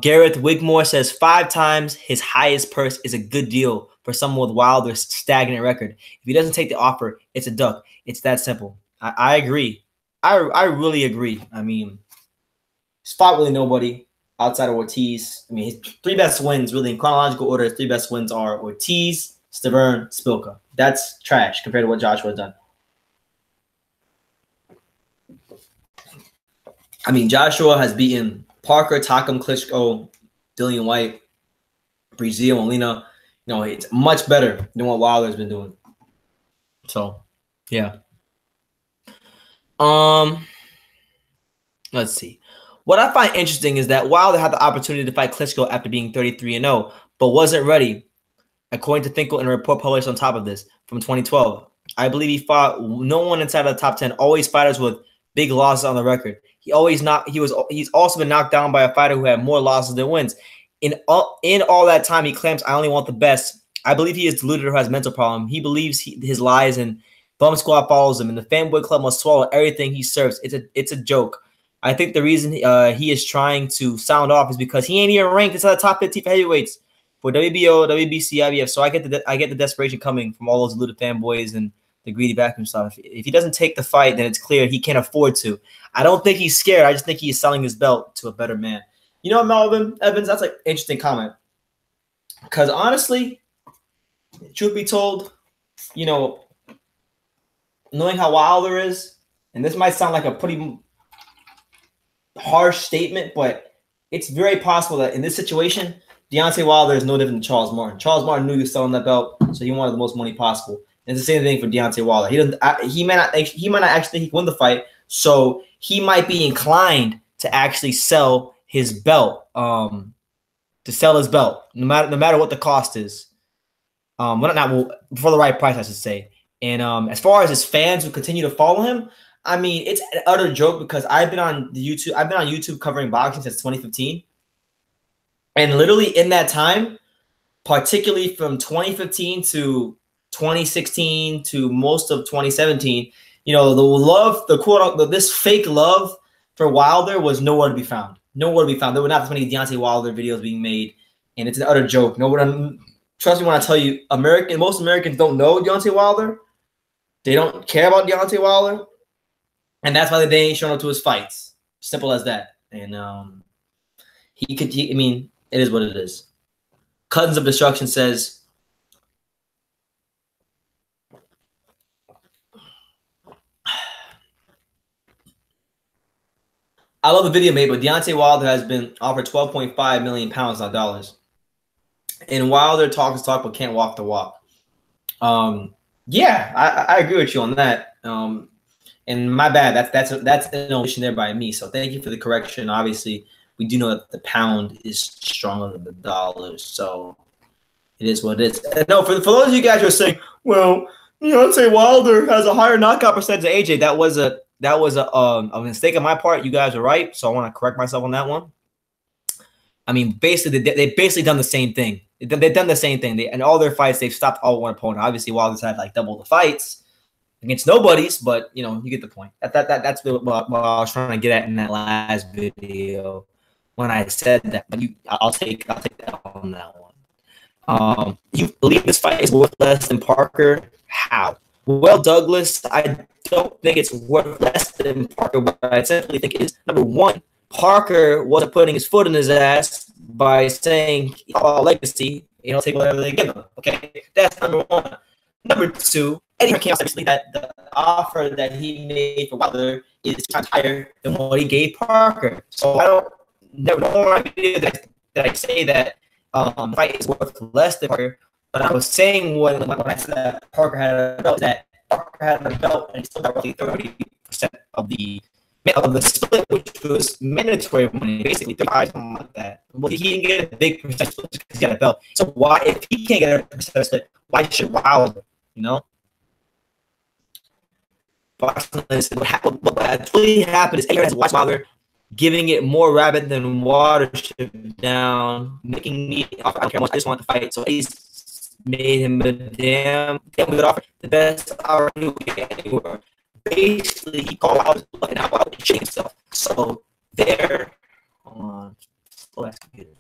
Gareth Wigmore says 5 times his highest purse is a good deal for someone with Wilder's stagnant record. If he doesn't take the offer, it's a duck. It's that simple. I agree. I really agree. I mean, he's fought really nobody outside of Ortiz. I mean, his 3 best wins, really in chronological order, his 3 best wins are Ortiz, Stavern, Spilka. That's trash compared to what Joshua has done. I mean, Joshua has beaten Parker, Takam, Klitschko, Dillian White, Brazil, Molina. You know, it's much better than what Wilder's been doing. So, yeah. Let's see. What I find interesting is that Wilder had the opportunity to fight Klitschko after being 33-0, but wasn't ready, according to Finkel in a report published on top of this from 2012. I believe he fought no one inside of the top 10, always fighters with big losses on the record. He's also been knocked down by a fighter who had more losses than wins. In all that time, he claims, I only want the best. I believe he is deluded or has a mental problem. He believes his lies, and Bum Squad follows him, and the fanboy club must swallow everything he serves. It's a joke. I think the reason he is trying to sound off is because he ain't even ranked inside the top 15 heavyweights for WBO, WBC, IBF. So I get the desperation coming from all those deluded fanboys and the greedy vacuum stuff. If he doesn't take the fight, then it's clear he can't afford to. I don't think he's scared. I just think he's selling his belt to a better man. You know, Melvin Evans, that's an interesting comment. Because honestly, truth be told, you know, knowing how Wilder is, and this might sound like a pretty harsh statement, but it's very possible that in this situation, Deontay Wilder is no different than Charles Martin. Charles Martin knew he was selling that belt, so he wanted the most money possible. And it's the same thing for Deontay Wilder. He might not actually think he can win the fight, so he might be inclined to actually sell his belt, no matter what the cost is. For the right price, I should say. And as far as his fans who continue to follow him, I mean, it's an utter joke because I've been on YouTube covering boxing since 2015. And literally in that time, particularly from 2015 to 2016 to most of 2017, you know, the love, this fake love for Wilder was nowhere to be found. Nowhere to be found. There were not as many Deontay Wilder videos being made, and it's an utter joke. Trust me when I tell you, most Americans don't know Deontay Wilder. They don't care about Deontay Wilder, and that's why they ain't showing up to his fights. Simple as that. And I mean, it is what it is. Cousins of Destruction says, I love the video made, but Deontay Wilder has been offered 12.5 million pounds, not dollars. And Wilder talks talk, but can't walk the walk. Yeah, I agree with you on that. And my bad, that's an omission there by me. So thank you for the correction. Obviously, we do know that the pound is stronger than the dollar, so it is what it is. And no, for those of you guys who are saying, well, Deontay Wilder has a higher knockout percentage than AJ, that was a mistake on my part. You guys are right, so I want to correct myself on that one. I mean, basically, they've basically done the same thing. They've done the same thing. In all their fights, they've stopped all one opponent. Obviously, Wilder's had like double the fights against nobodies, but you know, you get the point. That's what I was trying to get at in that last video when I said that. But I'll take that on that one. You believe this fight is worth less than Parker? How? Well, Douglas, I don't think it's worth less than Parker. What I simply think is, number one, Parker wasn't putting his foot in his ass by saying legacy, take whatever they give him. Okay, that's number one. Number two, Eddie Hearn came out recently that the offer that he made for Wilder is higher than what he gave Parker. So I don't know that I say that the fight is worth less than Parker. But I was saying when I said that Parker had a belt, that Parker had a belt and he still got roughly 30% of the split, which was mandatory money, basically 35, something like that. Well, he didn't get a big percentage because he got a belt. So why, if he can't get a percentage split, why should Wilder? What actually happened is Hearn has watched Wilder giving it more rabbit than watership down, making me offer. I don't care much. I just want to fight. So he's made him a damn good offer. The best offer he could get anywhere. Basically, he called out looking out Wilder shitting himself. So there, hold on, slow ass computer.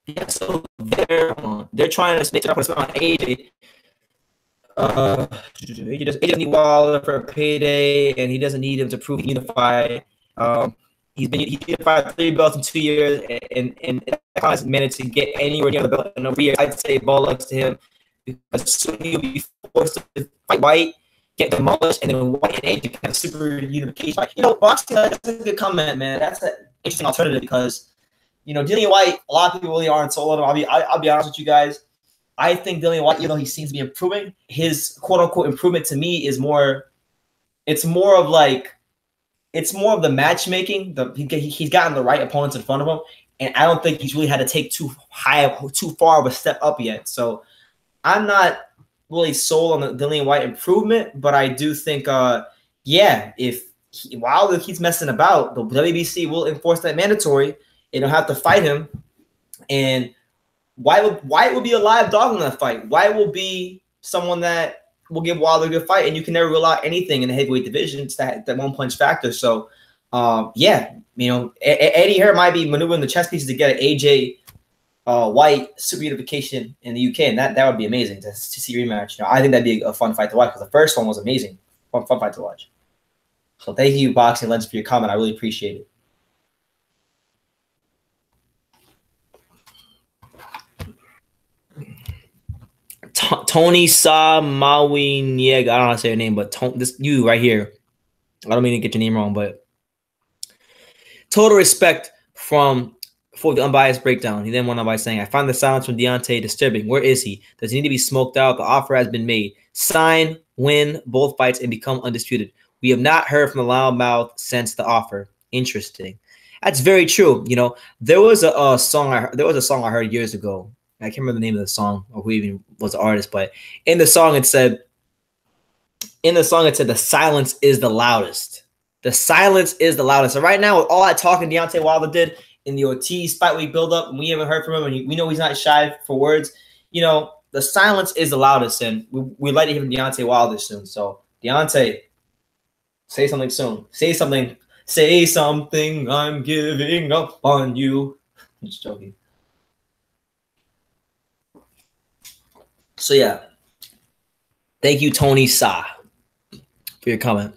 Yeah, so they're trying to make it up on AJ. AJ doesn't need Wilder for a payday, and he doesn't need him to prove he's unified. He's unified 3 belts in 2 years, and has managed to get anywhere near the belt in a year. I'd say bollocks to him because soon he'll be forced to fight White, get demolished, and then White and AJ kind of super unification. Boxing, that's a good comment, man. That's an interesting alternative because. Dillian White, a lot of people really aren't sold on him. I'll be honest with you guys. I think Dillian White, he seems to be improving, his quote-unquote improvement to me is more – it's more of the matchmaking. He's gotten the right opponents in front of him, and I don't think he's really had to take too far of a step up yet. So I'm not really sold on the Dillian White improvement, but I do think, if Wilder keeps messing about, the WBC will enforce that mandatory – they don't have to fight him, and White will be a live dog in that fight. White will be someone that will give Wilder a good fight, and you can never rule out anything in the heavyweight division. It's that one-punch factor. So, Eddie Hearn might be maneuvering the chess pieces to get an AJ White super unification in the UK, and that would be amazing to see a rematch. I think that'd be a fun fight to watch because the first one was amazing, fun fight to watch. So thank you, Boxing Legends, for your comment. I really appreciate it. Tony Sa Maui Nieg. I don't know how to say your name, but this you right here. I don't mean to get your name wrong, but total respect for the unbiased breakdown. He then went on by saying, I find the silence from Deontay disturbing. Where is he? Does he need to be smoked out? The offer has been made. Sign, win both fights, and become undisputed. We have not heard from the loudmouth since the offer. Interesting. That's very true. You know, there was a song I heard years ago. I can't remember the name of the song or who even was the artist, but in the song it said, the silence is the loudest. The silence is the loudest. So right now, with all that talking Deontay Wilder did in the Ortiz fight week build up, and we haven't heard from him, and we know he's not shy for words, you know, the silence is the loudest, and we'd like to hear from Deontay Wilder soon. So, Deontay, say something soon. Say something. Say something. I'm giving up on you. I'm just joking. So, yeah. Thank you, Tony Sa, for your comment.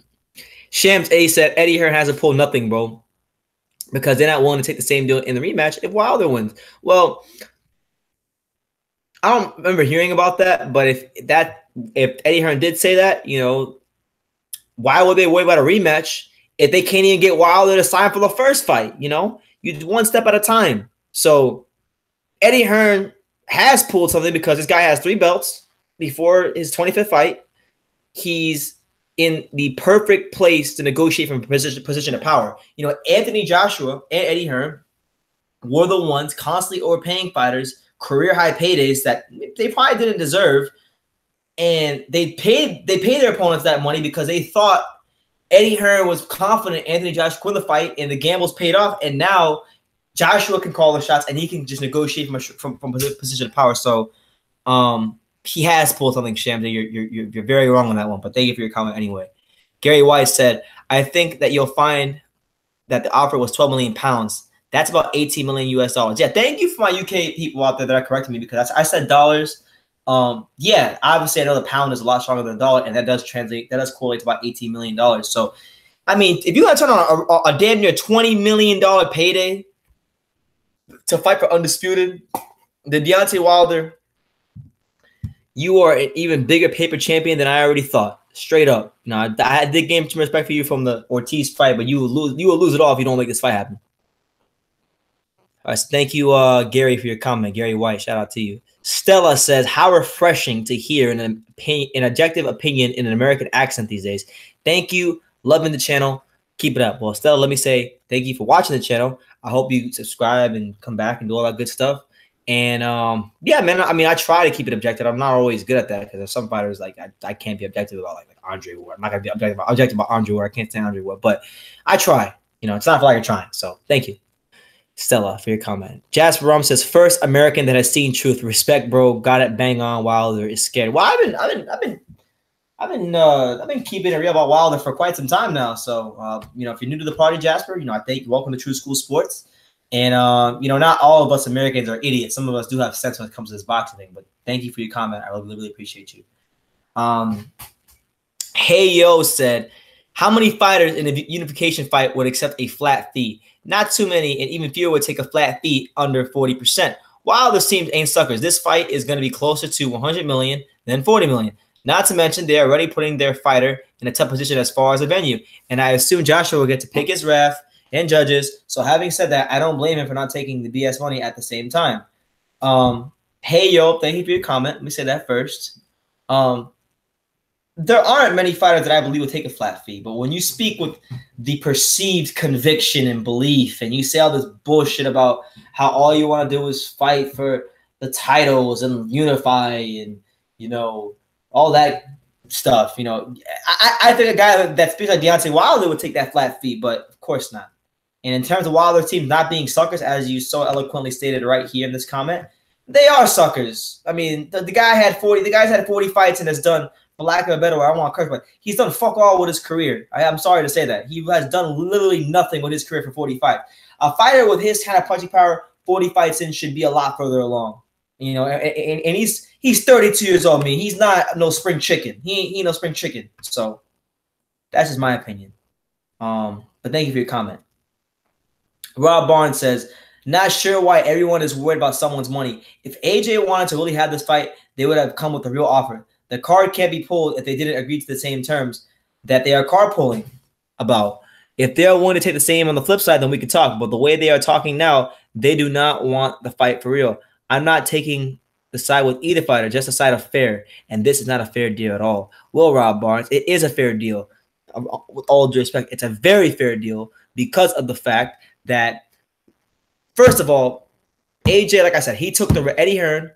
Shams A said, Eddie Hearn hasn't pulled nothing, bro, because they're not willing to take the same deal in the rematch if Wilder wins. Well, I don't remember hearing about that, but if Eddie Hearn did say that, you know, why would they worry about a rematch if they can't even get Wilder to sign for the first fight? You know, you do one step at a time. So Eddie Hearn has pulled something because this guy has 3 belts before his 25th fight. He's in the perfect place to negotiate from a position of power. You know, Anthony Joshua and Eddie Hearn were the ones constantly overpaying fighters, career high paydays that they probably didn't deserve, and they paid their opponents that money because they thought Eddie Hearn was confident Anthony Joshua could win the fight, and the gambles paid off. And now Joshua can call the shots, and he can just negotiate from a position of power. So, he has pulled something, Shams. You're very wrong on that one, but thank you for your comment anyway. Gary White said, I think that you'll find that the offer was 12 million pounds. That's about 18 million US dollars. Yeah, thank you for my UK people out there that are correcting me, because I said dollars. Yeah, obviously I know the pound is a lot stronger than the dollar, and that does correlate to about $18 million. So, I mean, if you got to turn on a damn near $20 million payday to fight for undisputed, then Deontay Wilder, you are an even bigger paper champion than I already thought. Straight up. Now, I did gain some respect for you from the Ortiz fight, but you will lose it all if you don't make this fight happen. All right, so thank you, Gary, for your comment. Gary White, shout out to you. Stella says, how refreshing to hear an objective opinion in an American accent these days. Thank you. Loving the channel. Keep it up. Well, Stella, let me say thank you for watching the channel. I hope you subscribe and come back and do all that good stuff. And, yeah, man, I mean, I try to keep it objective. I'm not always good at that, because there's some fighters, like, I can't be objective about, like Andre Ward. I'm not going to be objective about Andre Ward. I can't stand Andre Ward. But I try. You know, it's not for like I'm trying. So, thank you, Stella, for your comment. Jasper Rum says, first American that has seen truth. Respect, bro. Got it bang on. Wilder is scared. Well, I've been keeping it real about Wilder for quite some time now. So, you know, if you're new to the party, Jasper, you know, I think welcome to True School Sports. And, you know, not all of us Americans are idiots. Some of us do have sense when it comes to this boxing thing. But thank you for your comment. I really, really appreciate you. Hey Yo said, how many fighters in a unification fight would accept a flat fee? Not too many, and even fewer would take a flat fee under 40%. Wilder teams ain't suckers. This fight is going to be closer to 100 million than 40 million. Not to mention, they're already putting their fighter in a tough position as far as a venue. And I assume Joshua will get to pick his ref and judges. So having said that, I don't blame him for not taking the BS money at the same time. Hey, yo, thank you for your comment. Let me say that first. There aren't many fighters that I believe will take a flat fee. But when you speak with the perceived conviction and belief, and you say all this bullshit about how all you want to do is fight for the titles and unify and, you know, all that stuff, you know, I think a guy that speaks like Deontay Wilder would take that flat fee, but of course not. And in terms of Wilder's team not being suckers, as you so eloquently stated right here in this comment, they are suckers. I mean, the guy had 40. The guy's had 40 fights and has done, for lack of a better word, I don't want to curse, but he's done fuck all with his career. I'm sorry to say that. He has done literally nothing with his career for 40 fights. A fighter with his kind of punching power, 40 fights in, should be a lot further along. You know, and he's 32 years old. I mean, he's not no spring chicken. He ain't no spring chicken. So that's just my opinion. But thank you for your comment. Rob Barnes says, not sure why everyone is worried about someone's money. If AJ wanted to really have this fight, they would have come with a real offer. The card can't be pulled if they didn't agree to the same terms that they are card pulling about. If they are willing to take the same on the flip side, then we can talk. But the way they are talking now, they do not want the fight for real. I'm not taking the side with either fighter, just a side of fair. And this is not a fair deal at all. Well, Rob Barnes, it is a fair deal. With all due respect, it's a very fair deal because of the fact that, first of all, AJ, like I said, he took the Eddie Hearn,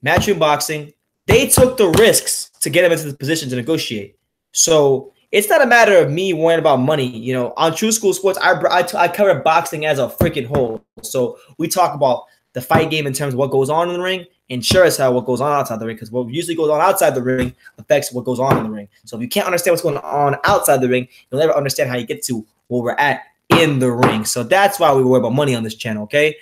Matchroom Boxing. They took the risks to get him into the position to negotiate. So it's not a matter of me worrying about money. You know, on True School Sports, I cover boxing as a freaking whole. So we talk about the fight game in terms of what goes on in the ring, and sure as hell what goes on outside the ring, because what usually goes on outside the ring affects what goes on in the ring. So if you can't understand what's going on outside the ring, you'll never understand how you get to where we're at in the ring. So that's why we worry about money on this channel, okay?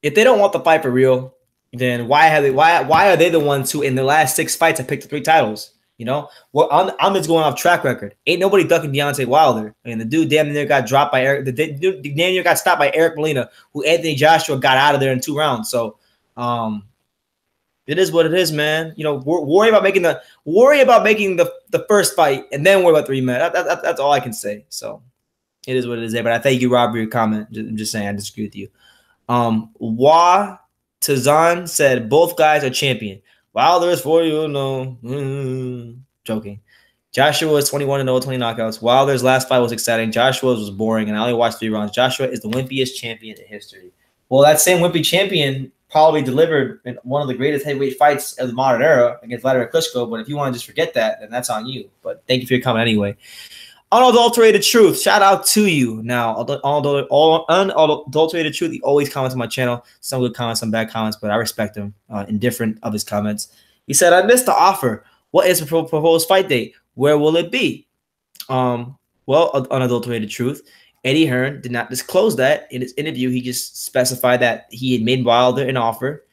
If they don't want the fight for real, then why are they the ones who in the last 6 fights have picked the 3 titles? You know, well, I'm just going off track record. Ain't nobody ducking Deontay Wilder. I mean, the dude damn near got dropped by Eric. The dude damn near got stopped by Eric Molina, who Anthony Joshua got out of there in 2 rounds. So, it is what it is, man. You know, worry about making the first fight, and then worry about the rematch. That's all I can say. So, it is what it is. But I thank you, Rob, for your comment. I'm just saying, I disagree with you. Wah Tazan said both guys are champion. Wilder's 40-0. Joking. Joshua is 21-0, 20 knockouts. Wilder's last fight was exciting. Joshua's was boring, and I only watched 3 rounds. Joshua is the wimpiest champion in history. Well, that same wimpy champion probably delivered in one of the greatest heavyweight fights of the modern era against Vladimir Klitschko. But if you want to just forget that, then that's on you. But thank you for your comment anyway. Unadulterated Truth, shout out to you. Now, unadulterated Truth, he always comments on my channel. Some good comments, some bad comments, but I respect him in different of his comments. He said, I missed the offer. What is the proposed fight date? Where will it be? Well, Unadulterated Truth, Eddie Hearn did not disclose that in his interview. He just specified that he had made Wilder an offer,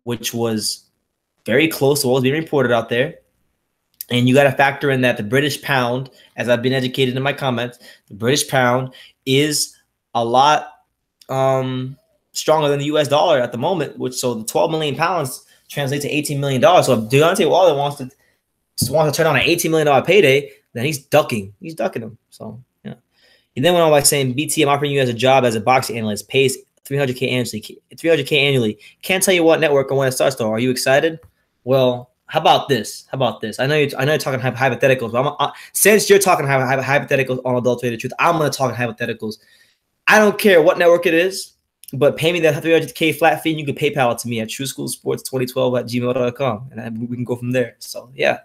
which was very close to what was being reported out there. And you got to factor in that the British pound, as I've been educated in my comments, the British pound is a lot stronger than the U.S. dollar at the moment, which so the 12 million pounds translates to $18 million. So if Deontay Wilder wants to turn on an $18 million payday, then he's ducking. He's ducking him. So, yeah. He then went on by saying, BT, I'm offering you as a job as a boxing analyst, pays $300K annually. Can't tell you what network or when it starts, though. Are you excited? Well, how about this? How about this? I know you're talking hypotheticals, but since you're talking hypotheticals on Adulterated Truth, I'm going to talk hypotheticals. I don't care what network it is, but pay me that $300K flat fee, and you can PayPal it to me at trueschoolsports2012@gmail.com, and we can go from there. So, yeah.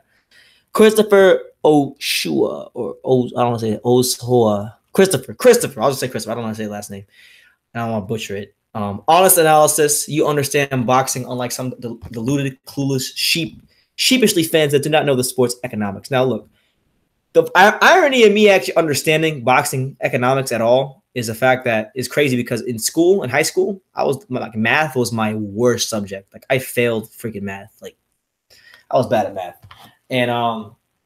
Christopher Oshua, or I don't want to say it, Oshoa. Christopher. I'll just say Christopher. I don't want to say the last name. I don't want to butcher it. Honest analysis. You understand boxing, unlike some deluded, clueless, sheepishly fans that do not know the sport's economics. Now, look, the irony of me actually understanding boxing economics at all is the fact that it's crazy because in high school, math was my worst subject. Like, I failed freaking math. Like, I was bad at math. And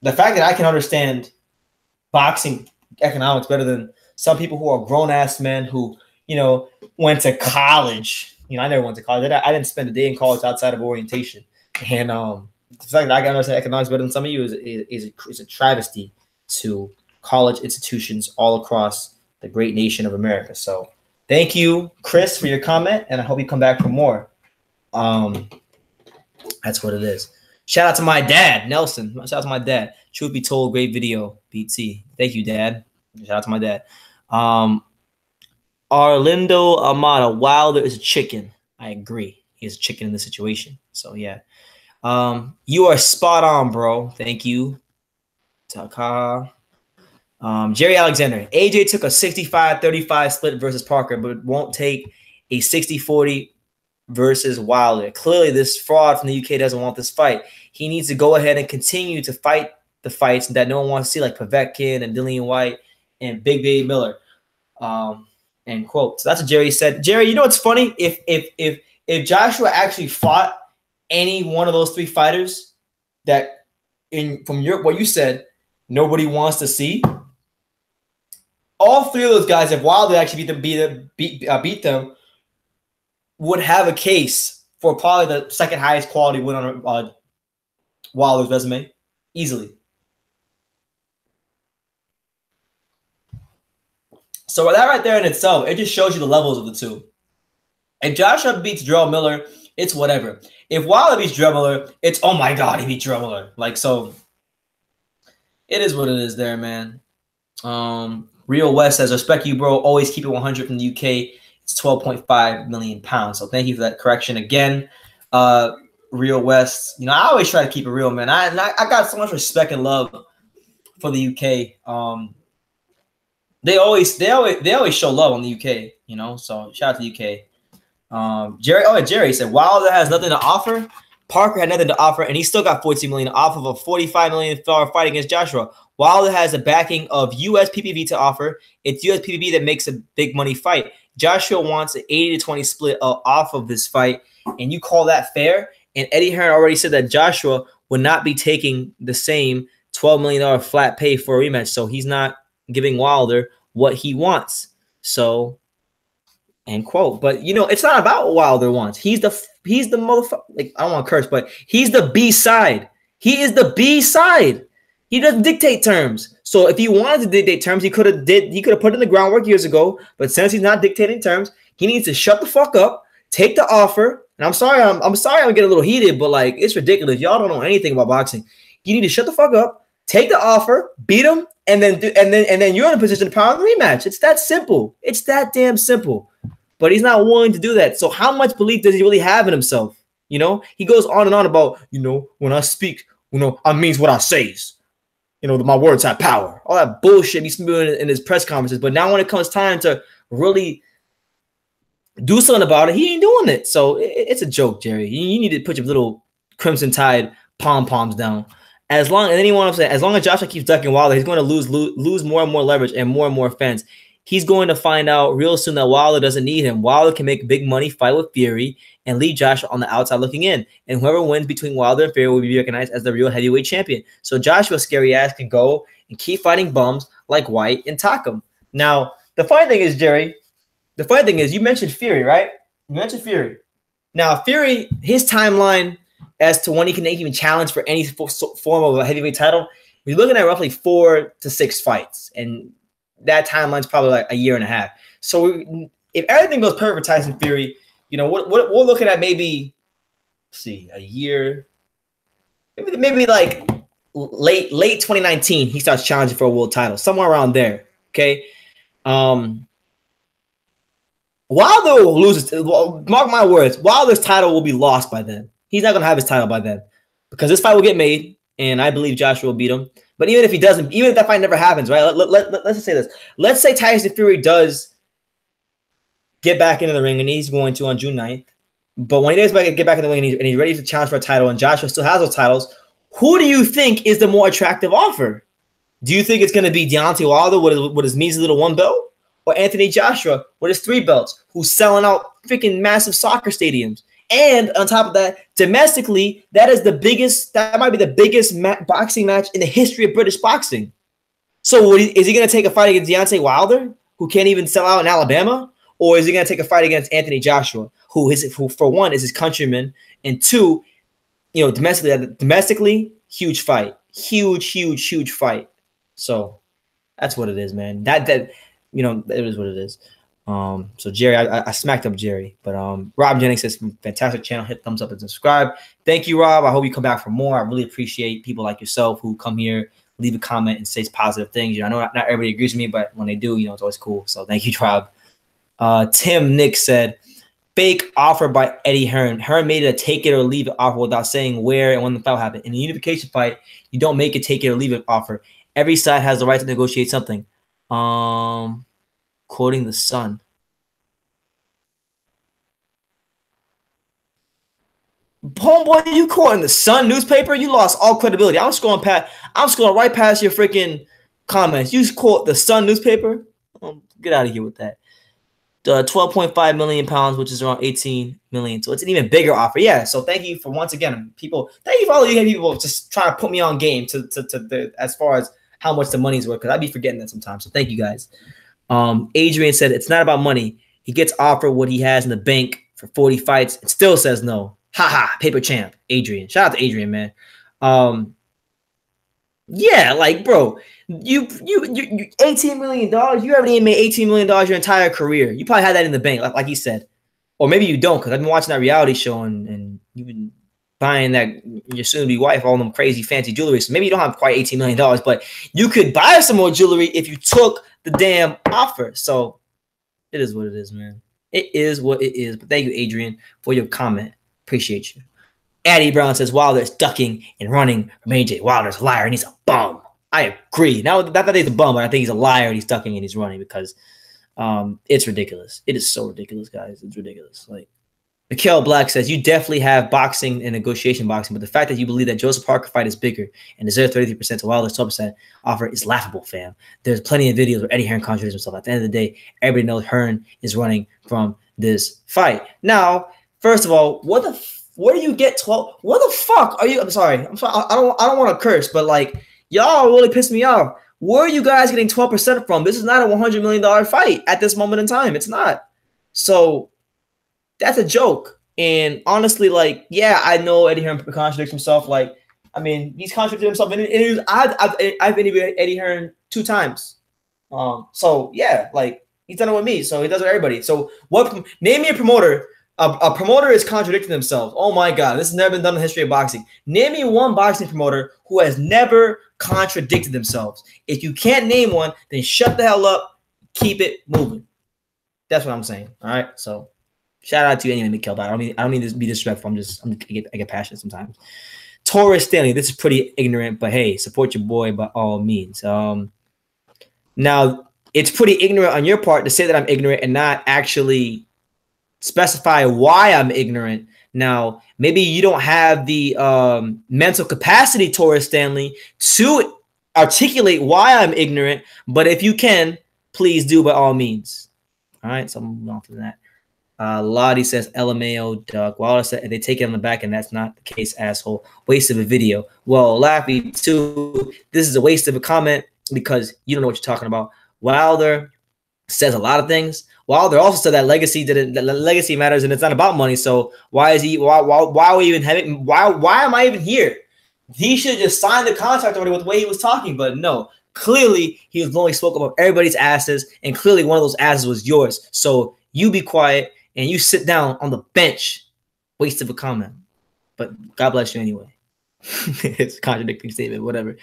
the fact that I can understand boxing economics better than some people who are grown-ass men who, you know, went to college. You know, I never went to college. I didn't spend a day in college outside of orientation. And the fact that I can understand economics better than some of you is a travesty to college institutions all across the great nation of America. So thank you, Chris, for your comment, and I hope you come back for more. That's what it is. Shout out to my dad, Nelson. Shout out to my dad. Truth be told, great video, BT. Thank you, Dad. Shout out to my dad. Arlindo Amada, Wilder is a chicken. I agree. He is a chicken in this situation. So, yeah. You are spot on, bro. Thank you. Taka. Jerry Alexander. AJ took a 65-35 split versus Parker, but won't take a 60-40 versus Wilder. Clearly, this fraud from the UK doesn't want this fight. He needs to go ahead and continue to fight the fights that no one wants to see, like Povetkin and Dillian White and Big Baby Miller. End quote. So that's what Jerry said. Jerry, you know what's funny? If Joshua actually fought any one of those 3 fighters that from what you said, nobody wants to see. All three of those guys, if Wilder actually beat them, would have a case for probably the second highest quality win on Wilder's resume, easily. So that right there in itself, it just shows you the levels of the two. If Joshua beats Jarrell Miller, it's whatever. If Wilder beats Jarrell Miller, it's, oh my God, he beat Jarrell Miller. Like, so it is what it is there, man. Real West says, respect you, bro. Always keep it 100 from the UK. It's 12.5 million pounds. So thank you for that correction again. Real West, you know, I always try to keep it real, man. I got so much respect and love for the UK. They always show love on the UK, you know. So shout out to the UK. Jerry said Wilder has nothing to offer. Parker had nothing to offer, and he still got 14 million off of a $45 million fight against Joshua. Wilder has the backing of US PPV to offer. It's US PPV that makes a big money fight. Joshua wants an 80-20 split off of this fight, and you call that fair? And Eddie Hearn already said that Joshua would not be taking the same $12 million flat pay for a rematch, so he's not giving Wilder what he wants. So, end quote. But you know, it's not about what Wilder wants. He's the motherfucker. Like, I don't want to curse, but he's the B side. He is the B side. He doesn't dictate terms. So if he wanted to dictate terms, he could have put in the groundwork years ago. But since he's not dictating terms, he needs to shut the fuck up, take the offer. And I'm sorry I'm getting a little heated, but like, it's ridiculous. Y'all don't know anything about boxing. You need to shut the fuck up, take the offer, beat him, and then you're in a position to power the rematch. It's that simple. It's that damn simple. But he's not willing to do that. So how much belief does he really have in himself? You know, he goes on and on about, you know, when I speak, you know, I means what I says. You know, my words have power. All that bullshit he's doing in his press conferences. But now when it comes time to really do something about it, he ain't doing it. So it's a joke, Jerry. You need to put your little Crimson Tide pom-poms down. As long as Joshua keeps ducking Wilder, he's going to lose more and more leverage and more fans. He's going to find out real soon that Wilder doesn't need him. Wilder can make big money, fight with Fury, and leave Joshua on the outside looking in. And whoever wins between Wilder and Fury will be recognized as the real heavyweight champion. So Joshua's scary ass can go and keep fighting bums like White and Takam. Now, the funny thing is, Jerry, you mentioned Fury, right? You mentioned Fury. Now, Fury, his timeline as to when he can even challenge for any form of a heavyweight title, we're looking at roughly 4 to 6 fights. And that timeline's probably like a year and a half. So if everything goes perfect for Tyson Fury, you know, we're looking at maybe, let's see, a year, maybe like late 2019, he starts challenging for a world title, somewhere around there. Okay. Wilder will lose. Mark my words, Wilder's title will be lost by then. He's not going to have his title by then because this fight will get made, and I believe Joshua will beat him. But even if he doesn't, even if that fight never happens, right? Let's just say this. Let's say Tyson Fury does get back into the ring, and he's going to on June 9th. But when he does get back in the ring and he's ready to challenge for a title, and Joshua still has those titles, who do you think is the more attractive offer? Do you think it's going to be Deontay Wilder with his measly little 1 belt, or Anthony Joshua with his 3 belts, who's selling out freaking massive soccer stadiums? And on top of that, domestically, that might be the biggest boxing match in the history of British boxing. So is he going to take a fight against Deontay Wilder, who can't even sell out in Alabama? Or is he going to take a fight against Anthony Joshua, who for one is his countryman, and 2, you know, domestically, huge fight. Huge fight. So that's what it is, man. That you know, it is what it is. So Jerry, I smacked up Jerry, but Rob Jennings says fantastic channel, hit thumbs up and subscribe. Thank you, Rob. I hope you come back for more. I really appreciate people like yourself who come here, leave a comment, and say positive things. You know, I know not everybody agrees with me, but when they do, you know, it's always cool. So thank you, Rob. Tim Nick said, fake offer by Eddie Hearn. Hearn made it a take it or leave it offer without saying where and when the fight happened. In a unification fight, you don't make a take it or leave it offer. Every side has the right to negotiate something. Quoting the Sun. Homeboy, you quoting the Sun newspaper? You lost all credibility. I'm scrolling right past your freaking comments. You quote the Sun newspaper? Get out of here with that. 12.5 million pounds, which is around 18 million. So it's an even bigger offer. Yeah. So thank you for once again, people. Thank you for all of you people just trying to put me on game to as far as how much the money's worth, because I'd be forgetting that sometimes. So thank you guys. Adrian said it's not about money. He gets offered what he has in the bank for 40 fights and still says no. Ha, paper champ. Adrian. Shout out to Adrian, man. Yeah, like, bro, you $18 million. You already made $18 million your entire career. You probably had that in the bank, like he said. Or maybe you don't, because I've been watching that reality show and you've been buying that your soon-to-be wife all them crazy fancy jewelry. So maybe you don't have quite $18 million, but you could buy some more jewelry if you took the damn offer. So it is what it is, man. It is what it is. But thank you, Adrian, for your comment. Appreciate you. Addie Brown says Wilder's ducking and running from AJ. Wilder's a liar and he's a bum. I agree. Now, not that he's a bum, but I think he's a liar and he's ducking and he's running because it's ridiculous. It is so ridiculous, guys. It's ridiculous. Like, Mikhail Black says, you definitely have boxing and negotiation boxing, but the fact that you believe that Joseph Parker fight is bigger and deserves 33% to Wilder's 12% offer is laughable, fam. There's plenty of videos where Eddie Hearn contradicts himself. At the end of the day, everybody knows Hearn is running from this fight. Now, first of all, where do you get 12? What the fuck are you? I'm sorry. I don't want to curse, but like, y'all really pissed me off. Where are you guys getting 12% from? This is not a $100 million fight at this moment in time. It's not. So that's a joke. And honestly, like, yeah, I know Eddie Hearn contradicts himself. Like, I mean, he's contradicted himself in interviews. I've interviewed Eddie Hearn 2 times. So yeah, like, he's done it with me. So he does it with everybody. So name me a promoter. A promoter is contradicting themselves. Oh my God, this has never been done in the history of boxing. Name me one boxing promoter who has never contradicted themselves. If you can't name one, then shut the hell up. Keep it moving. That's what I'm saying. All right. So shout out to you anyway, Mikhail. I don't mean to be disrespectful. I get passionate sometimes. Taurus Stanley, this is pretty ignorant, but hey, support your boy by all means. Now it's pretty ignorant on your part to say that I'm ignorant and not actually specify why I'm ignorant. Now, maybe you don't have the mental capacity, Taurus Stanley, to articulate why I'm ignorant, but if you can, please do by all means. All right, so I'm moving on from that. Lottie says, LMAO, Duck. Wilder said, they take it on the back, and that's not the case, asshole. Waste of a video. Well, Laffy, too, this is a waste of a comment because you don't know what you're talking about. Wilder says a lot of things. Wilder also said that legacy matters and it's not about money. So why are we even having? Why am I even here? He should just sign the contract already with the way he was talking. But no, clearly he was only spoke about everybody's asses, and clearly one of those asses was yours. So you be quiet and you sit down on the bench. Waste of a comment. But God bless you anyway. It's a contradicting statement. Whatever.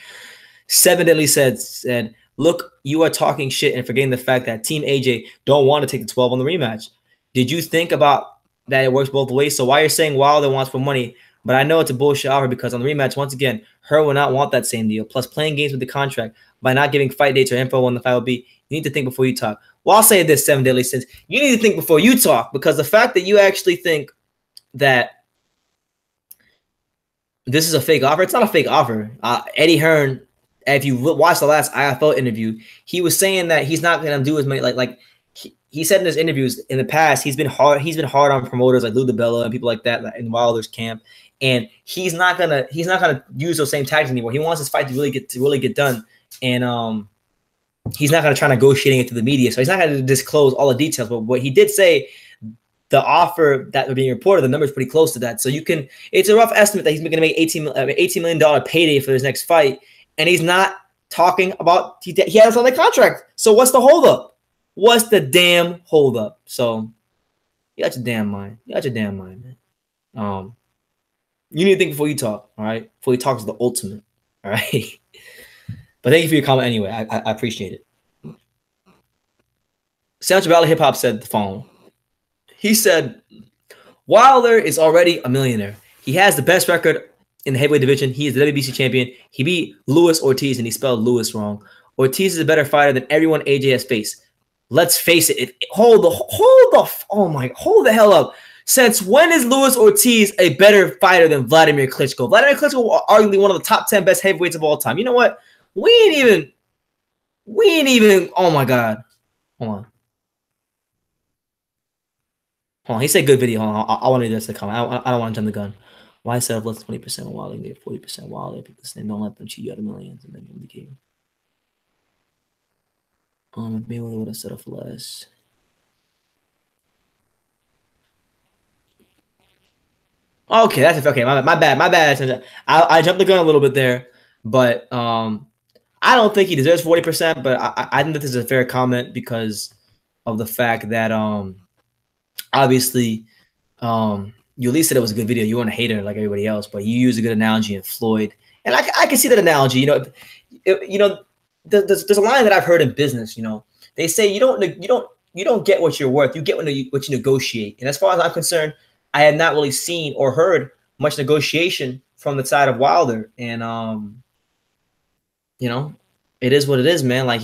7 Deadly said. Look, you are talking shit and forgetting the fact that Team AJ don't want to take the 12 on the rematch. Did you think about that it works both ways? So why you're saying Wilder wants for money, but I know it's a bullshit offer because on the rematch, once again, Hearn will not want that same deal. Plus playing games with the contract by not giving fight dates or info when the fight will be. You need to think before you talk. Well, I'll say this, 7 Deadly Sins. You need to think before you talk because the fact that you actually think that this is a fake offer, it's not a fake offer. Eddie Hearn, if you watch the last IFL interview, he was saying that he's not going to do as many he said in his interviews in the past he's been hard on promoters like Lou DiBella and people like that in Wilder's camp, and he's not gonna use those same tactics anymore. He wants his fight to really get done, and he's not gonna try negotiating it to the media, so he's not gonna disclose all the details. But what he did say, the offer that was being reported, the number is pretty close to that. So it's a rough estimate that he's going to make $18 million payday for his next fight. And he's not talking about he has on the contract. So what's the holdup? What's the damn holdup? So you got your damn mind. You got your damn mind, man. You need to think before you talk. All right, before you talk is the ultimate. All right. But thank you for your comment anyway. I appreciate it. Central Valley Hip Hop said the following. He said, Wilder is already a millionaire. He has the best record in the heavyweight division. He is the WBC champion. He beat Luis Ortiz, and he spelled Luis wrong. Ortiz is a better fighter than everyone AJ has faced. Let's face it. Hold the hell up. Since when is Luis Ortiz a better fighter than Vladimir Klitschko? Vladimir Klitschko arguably one of the top 10 best heavyweights of all time. You know what? We ain't even. Oh my God. Hold on. Hold on, he said good video. Hold on, I want to do this to comment. I don't want to jump the gun. Why set up less than 20% while they get 40% while they people saying don't let them cheat you out of millions and then you indicate. Maybe we would have set up for less. Okay, that's okay. My bad. I jumped the gun a little bit there, but I don't think he deserves 40%. But I think that this is a fair comment because of the fact that obviously you at least said it was a good video. You weren't a hater like everybody else, but you used a good analogy in Floyd, and I can see that analogy. There's a line that I've heard in business. They say you don't get what you're worth. You get what you negotiate. And as far as I'm concerned, I have not really seen or heard much negotiation from the side of Wilder. And it is what it is, man. Like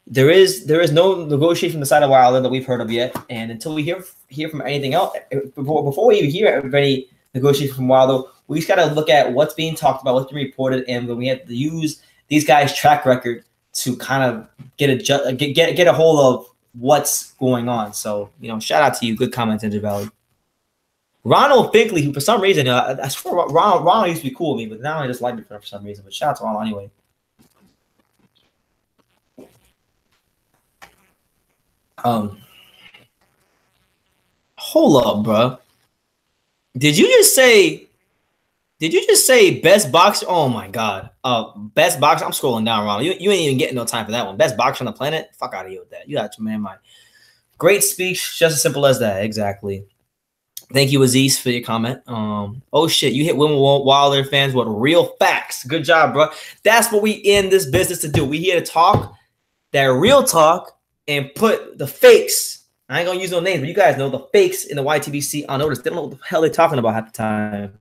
there is no negotiation from the side of Wilder that we've heard of yet. And until we hear from anything else, before we even hear of any negotiation from Wilder, we just got to look at what's being talked about, what's being reported, and we have to use these guys' track record to kind of get a hold of what's going on. So, shout out to you. Good comment, Ginger Valley. Ronald Finkley, who for some reason, I swear Ronald used to be cool with me, but now I just like me for some reason. But shout out to Ronald anyway. Hold up, bro. Did you just say best boxer? Oh my god. Best boxer. I'm scrolling down, Ronald. You ain't even getting no time for that one. Best boxer on the planet? Fuck out of here with that. You got your man mind. Great speech, just as simple as that. Exactly. Thank you, Aziz, for your comment. Oh shit, you hit women Wilder fans with real facts. Good job, bro. That's what we in this business to do. We here to talk that real talk and put the fakes. I ain't gonna use no names, but you guys know the fakes in the YTBC on notice. They don't know what the hell they're talking about half the time.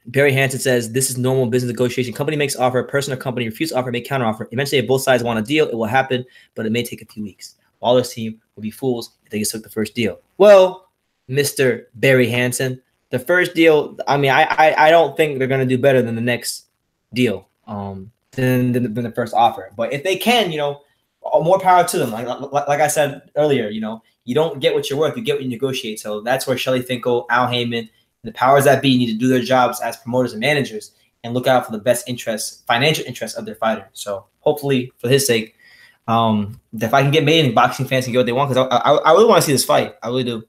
Barry Hansen says this is normal business negotiation. Company makes offer, person or company refuses offer, make counter offer. Eventually, if both sides want a deal, it will happen, but it may take a few weeks. Wilder's team will be fools if they just took the first deal. Well, Mr. Barry Hansen, the first deal. I mean, I don't think they're gonna do better than the next deal. Than the first offer. But if they can, more power to them. Like I said earlier, you don't get what you're worth, you get what you negotiate. So that's where Shelly Finkel, Al Heyman, and the powers that be need to do their jobs as promoters and managers and look out for the best interests, financial interests of their fighter. So hopefully, for his sake, if I can get made and boxing fans can get what they want, because I really want to see this fight. I really do.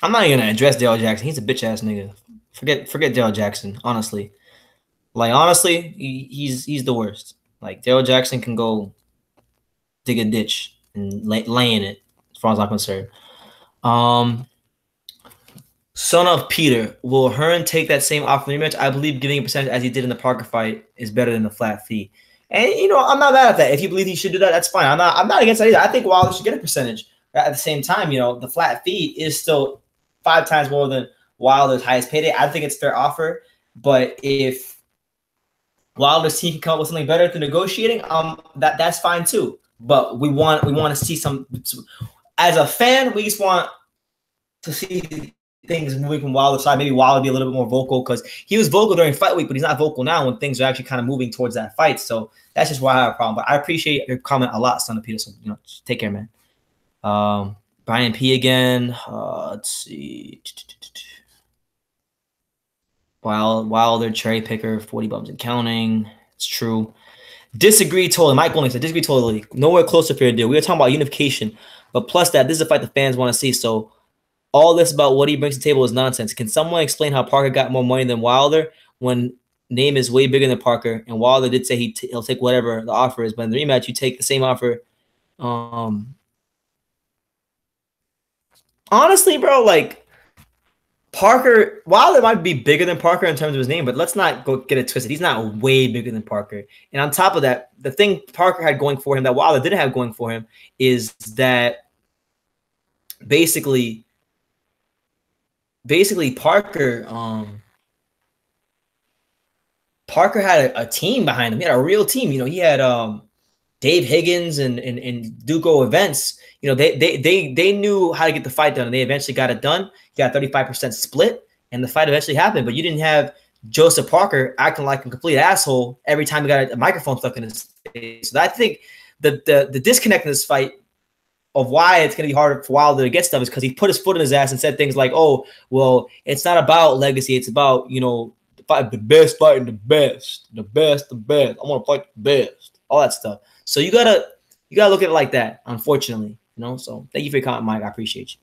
I'm not even gonna address Dale Jackson. He's a bitch ass nigga. Forget Dale Jackson. Honestly, he's the worst. Like Dale Jackson can go dig a ditch and lay in it, as far as I'm concerned. Son of Peter, will Hearn take that same offer rematch? I believe giving a percentage as he did in the Parker fight is better than the flat fee. And I'm not mad at that. If you believe he should do that, that's fine. I'm not against that either. I think Wilder should get a percentage. At the same time, the flat fee is still 5 times more than Wilder's highest payday. I think it's a fair offer. But if Wilder's team can come up with something better through negotiating, that's fine too. But we want to see some. As a fan, we just want to see things moving from Wilder's side. Maybe Wilder be a little bit more vocal because he was vocal during fight week, but he's not vocal now when things are actually kind of moving towards that fight. So that's just why I have a problem. But I appreciate your comment a lot, Son of Peterson. Take care, man. Brian P again. Let's see. Wilder cherry picker, 40 bums and counting. It's true. Disagree totally. Mike Williams said disagree totally. Nowhere close to fair deal. We were talking about unification, but plus that, this is a fight the fans want to see. So all this about what he brings to the table is nonsense. Can someone explain how Parker got more money than Wilder when name is way bigger than Parker? And Wilder did say he'll take whatever the offer is, but in the rematch, you take the same offer. Honestly, bro, like Wilder might be bigger than Parker in terms of his name, but let's not go get it twisted. He's not way bigger than Parker. And on top of that, the thing Parker had going for him that Wilder didn't have going for him is that basically Parker had a team behind him. He had a real team. He had Dave Higgins and Duco events, you know, they knew how to get the fight done, and they eventually got it done. You got a 35% split, and the fight eventually happened. But you didn't have Joseph Parker acting like a complete asshole every time he got a microphone stuck in his face. So I think the disconnect in this fight of why it's going to be harder for Wilder to get stuff is because he put his foot in his ass and said things like, "Oh, well, it's not about legacy. It's about, you know, fight the best fighting the best, the best, the best. I want to fight the best." All that stuff. So you gotta look at it like that. Unfortunately, you know. So thank you for your comment, Mike. I appreciate you.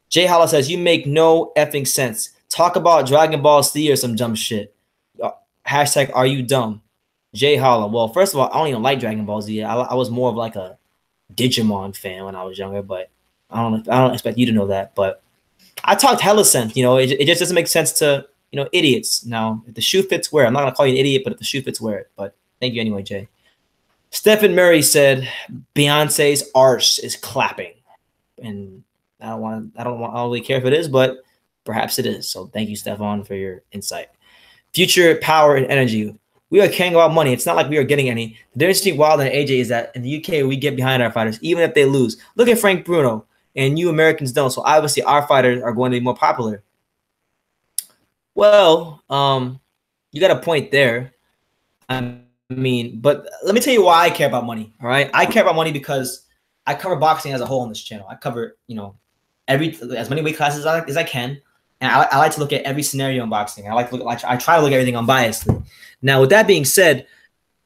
Jay Hollow says you make no effing sense. Talk about Dragon Ball Z or some dumb shit. Hashtag are you dumb? Jay Hollow. Well, first of all, I don't even like Dragon Ball Z. I was more of like a Digimon fan when I was younger, but I don't expect you to know that. But I talked hella sense. You know, it just doesn't make sense to, you know, idiots. Now, if the shoe fits, wear it. I'm not gonna call you an idiot, but if the shoe fits, wear it. But thank you anyway, Jay. Stephen Murray said Beyonce's arse is clapping, and I don't really care if it is, but perhaps it is. So thank you, Stefan, for your insight. Future, power, and energy. We are caring about money. It's not like we are getting any. The difference between Wilder and AJ is that in the UK, we get behind our fighters, even if they lose. Look at Frank Bruno, and you Americans don't. So obviously, our fighters are going to be more popular. Well, you got a point there. I mean, but let me tell you why I care about money. All right, I care about money because I cover boxing as a whole on this channel. I cover, you know, as many weight classes as I can. And I like to look at every scenario in boxing. I try to look at everything unbiasedly. Now, with that being said,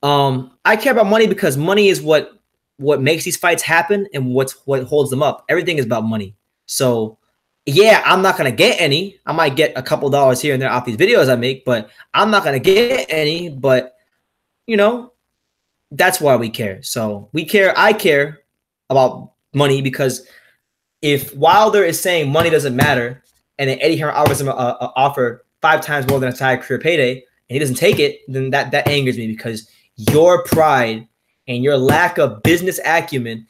I care about money because money is what makes these fights happen and what holds them up. Everything is about money. So, yeah, I'm not gonna get any. I might get a couple dollars here and there off these videos I make, but I'm not gonna get any. But you know, that's why we care. So we care. I care about money because if Wilder is saying money doesn't matter, and then Eddie Hearn offers him offer 5 times more than a entire career payday, and he doesn't take it, then that angers me because your pride and your lack of business acumen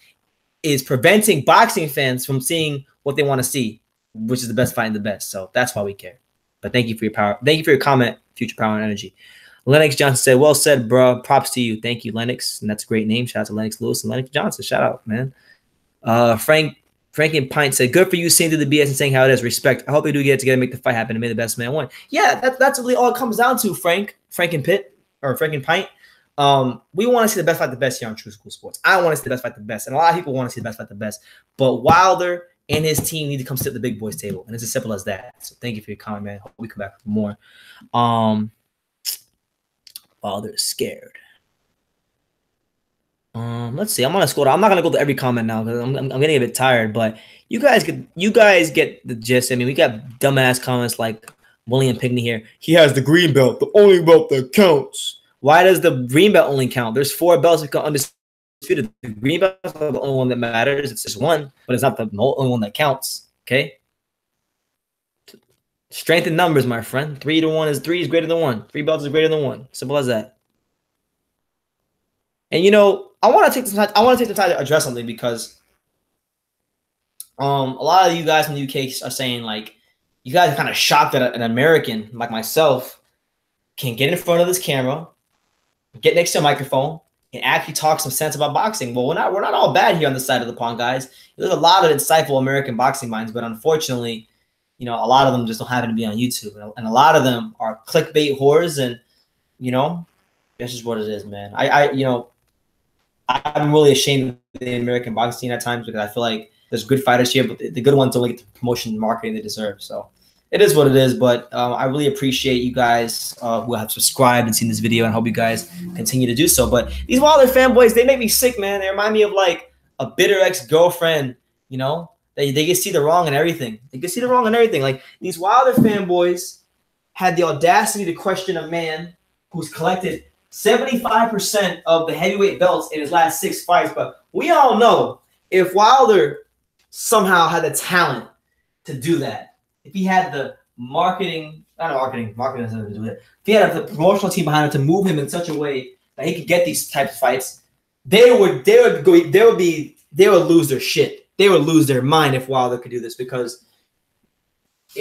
is preventing boxing fans from seeing what they want to see, which is the best fight in the best. So that's why we care. But thank you for your power. Thank you for your comment, Future Power and Energy. Lennox Johnson said, well said, bro. Props to you. Thank you, Lennox. And that's a great name. Shout out to Lennox Lewis and Lennox Johnson. Shout out, man. Frank and Pint said, good for you seeing through the BS and saying how it is. Respect. I hope they do get it together and make the fight happen and may the best man win. Yeah, that's really all it comes down to, Frank and Pint. We want to see the best fight the best here on True School Sports. I want to see the best fight the best. And a lot of people want to see the best fight the best. But Wilder and his team need to come sit at the big boys table. And it's as simple as that. So thank you for your comment, man. Hope we come back for more. Wilder is scared. Let's see. I'm gonna scroll down. I'm not gonna go to every comment now because I'm getting a bit tired. But you guys get the gist. I mean, we got dumbass comments like William Pigney here. He has the green belt, the only belt that counts. Why does the green belt only count? There's 4 belts that are undisputed. The green belt is not the only one that matters. It's just one, but it's not the only one that counts. Okay. Strength in numbers, my friend. 3 to 1 is 3 is greater than 1. 3 belts is greater than 1. Simple as that. And you know, I want to take the time to address something because a lot of you guys in the UK are saying like you guys are kind of shocked that an American like myself can get in front of this camera, get next to a microphone, and actually talk some sense about boxing. Well, we're not all bad here on this side of the pond, guys. There's a lot of insightful American boxing minds, but unfortunately, you know, a lot of them just don't happen to be on YouTube, and a lot of them are clickbait whores, and you know, that's just what it is, man. I'm really ashamed of the American boxing scene at times because I feel like there's good fighters here, but the good ones don't get the promotion and marketing they deserve. So it is what it is. But I really appreciate you guys who have subscribed and seen this video, and hope you guys continue to do so. But these Wilder fanboys, they make me sick, man. They remind me of like a bitter ex-girlfriend, you know? They can see the wrong in everything. They can see the wrong in everything. Like these Wilder fanboys had the audacity to question a man who's collected 75% of the heavyweight belts in his last 6 fights. But we all know if Wilder somehow had the talent to do that, if he had the marketing has nothing to do with it. If he had the promotional team behind him to move him in such a way that he could get these types of fights, they would lose their shit. They would lose their mind if Wilder could do this because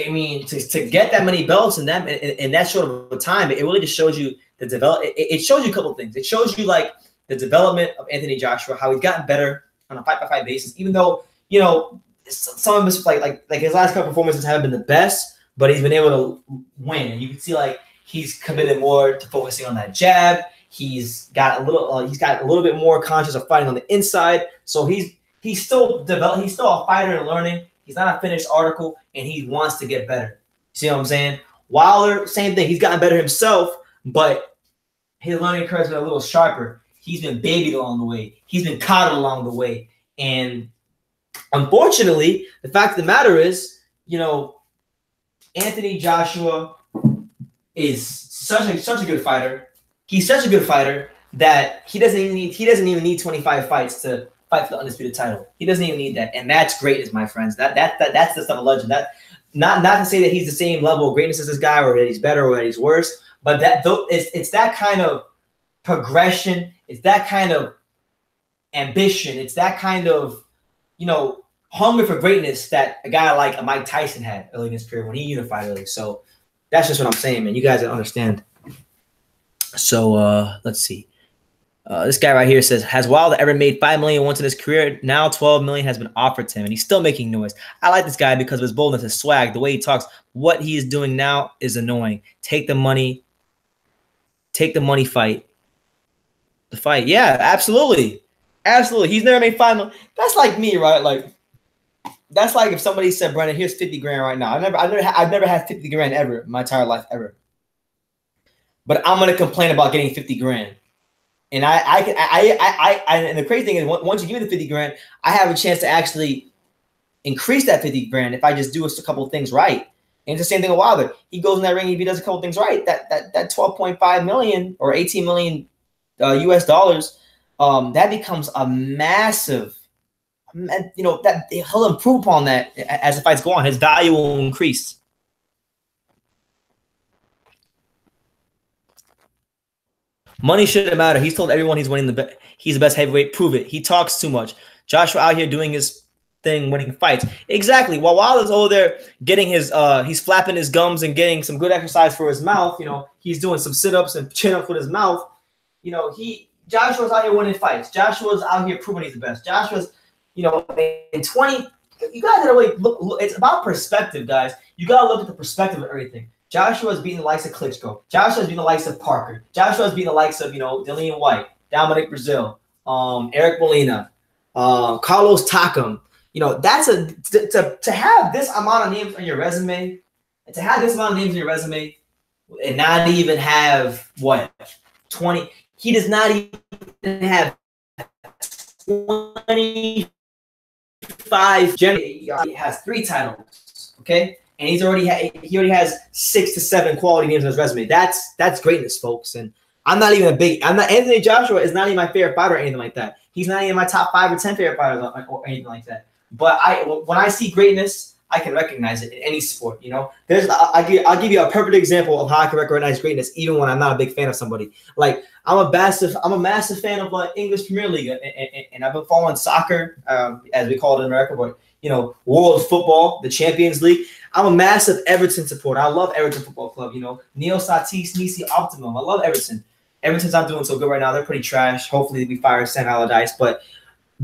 I mean, to get that many belts in that short of a time, it really just shows you the develop. It shows you a couple of things. It shows you like the development of Anthony Joshua, how he's gotten better on a fight-by-fight basis, even though, you know, some of his like his last couple performances haven't been the best, but he's been able to win. And you can see like he's committed more to focusing on that jab. He's got a little bit more conscious of fighting on the inside. So he's still a fighter and learning. He's not a finished article, and he wants to get better. See what I'm saying? Wilder, same thing. He's gotten better himself, but his learning curve's been a little sharper. He's been babied along the way. He's been coddled along the way. And unfortunately, the fact of the matter is, you know, Anthony Joshua is such a good fighter. He's such a good fighter that he doesn't even need 25 fights to fight for the undisputed title. He doesn't even need that. And that's greatness, my friends. That's the stuff of legend. That not to say that he's the same level of greatness as this guy, or that he's better, or that he's worse, but it's that kind of progression. It's that kind of ambition. It's that kind of, you know, hunger for greatness that a guy like Mike Tyson had early in his career when he unified early. So that's just what I'm saying, man. You guys understand. So let's see. This guy right here says, has Wilder ever made $5 million once in his career? Now $12 million has been offered to him, and he's still making noise. I like this guy because of his boldness, his swag, the way he talks. What he is doing now is annoying. Take the money. Take the money fight. The fight. Yeah, absolutely. Absolutely. He's never made $5 million. That's like me, right? Like, that's like if somebody said, Brennan, here's 50 grand right now. I've never had 50 grand ever in my entire life, ever. But I'm gonna complain about getting 50 grand. And and the crazy thing is, once you give me the 50 grand, I have a chance to actually increase that 50 grand if I just do a couple of things right. And it's the same thing with Wilder. He goes in that ring, if he does a couple of things right, that 12.5 million or 18 million US dollars, that becomes a massive, you know, that he'll improve upon that as the fights go on. His value will increase. Money shouldn't matter. He's told everyone he's winning he's the best heavyweight. Prove it. He talks too much. Joshua out here doing his thing, winning fights. Exactly. While Wilder's over there getting his he's flapping his gums and getting some good exercise for his mouth, you know, he's doing some sit-ups and chin-ups with his mouth. You know, Joshua's out here winning fights. Joshua's out here proving he's the best. Joshua's, you know, in 20, you guys gotta really look, it's about perspective, guys. You gotta look at the perspective of everything. Joshua's beating the likes of Klitschko. Joshua's beating the likes of Parker. Joshua's beating the likes of, you know, Dillian White, Dominic Brazil, Eric Molina, Carlos Takam. You know, that's to have this amount of names on your resume, and to have this amount of names on your resume, and not even have what 20. He does not even have 25. He has 3 titles. Okay. And he already has 6 to 7 quality names on his resume. That's greatness, folks. And Anthony Joshua is not even my favorite fighter or anything like that. He's not even my top 5 or 10 favorite fighters or anything like that. But when I see greatness, I can recognize it in any sport. You know, I'll give you a perfect example of how I can recognize greatness, even when I'm not a big fan of somebody. Like I'm a massive fan of English Premier League, and I've been following soccer, as we call it in America, but you know, world football, the Champions League. I'm a massive Everton supporter. I love Everton Football Club. You know, Neil Satis, Nisi Optimum. I love Everton. Everton's not doing so good right now. They're pretty trash. Hopefully we fire Sam Allardyce. But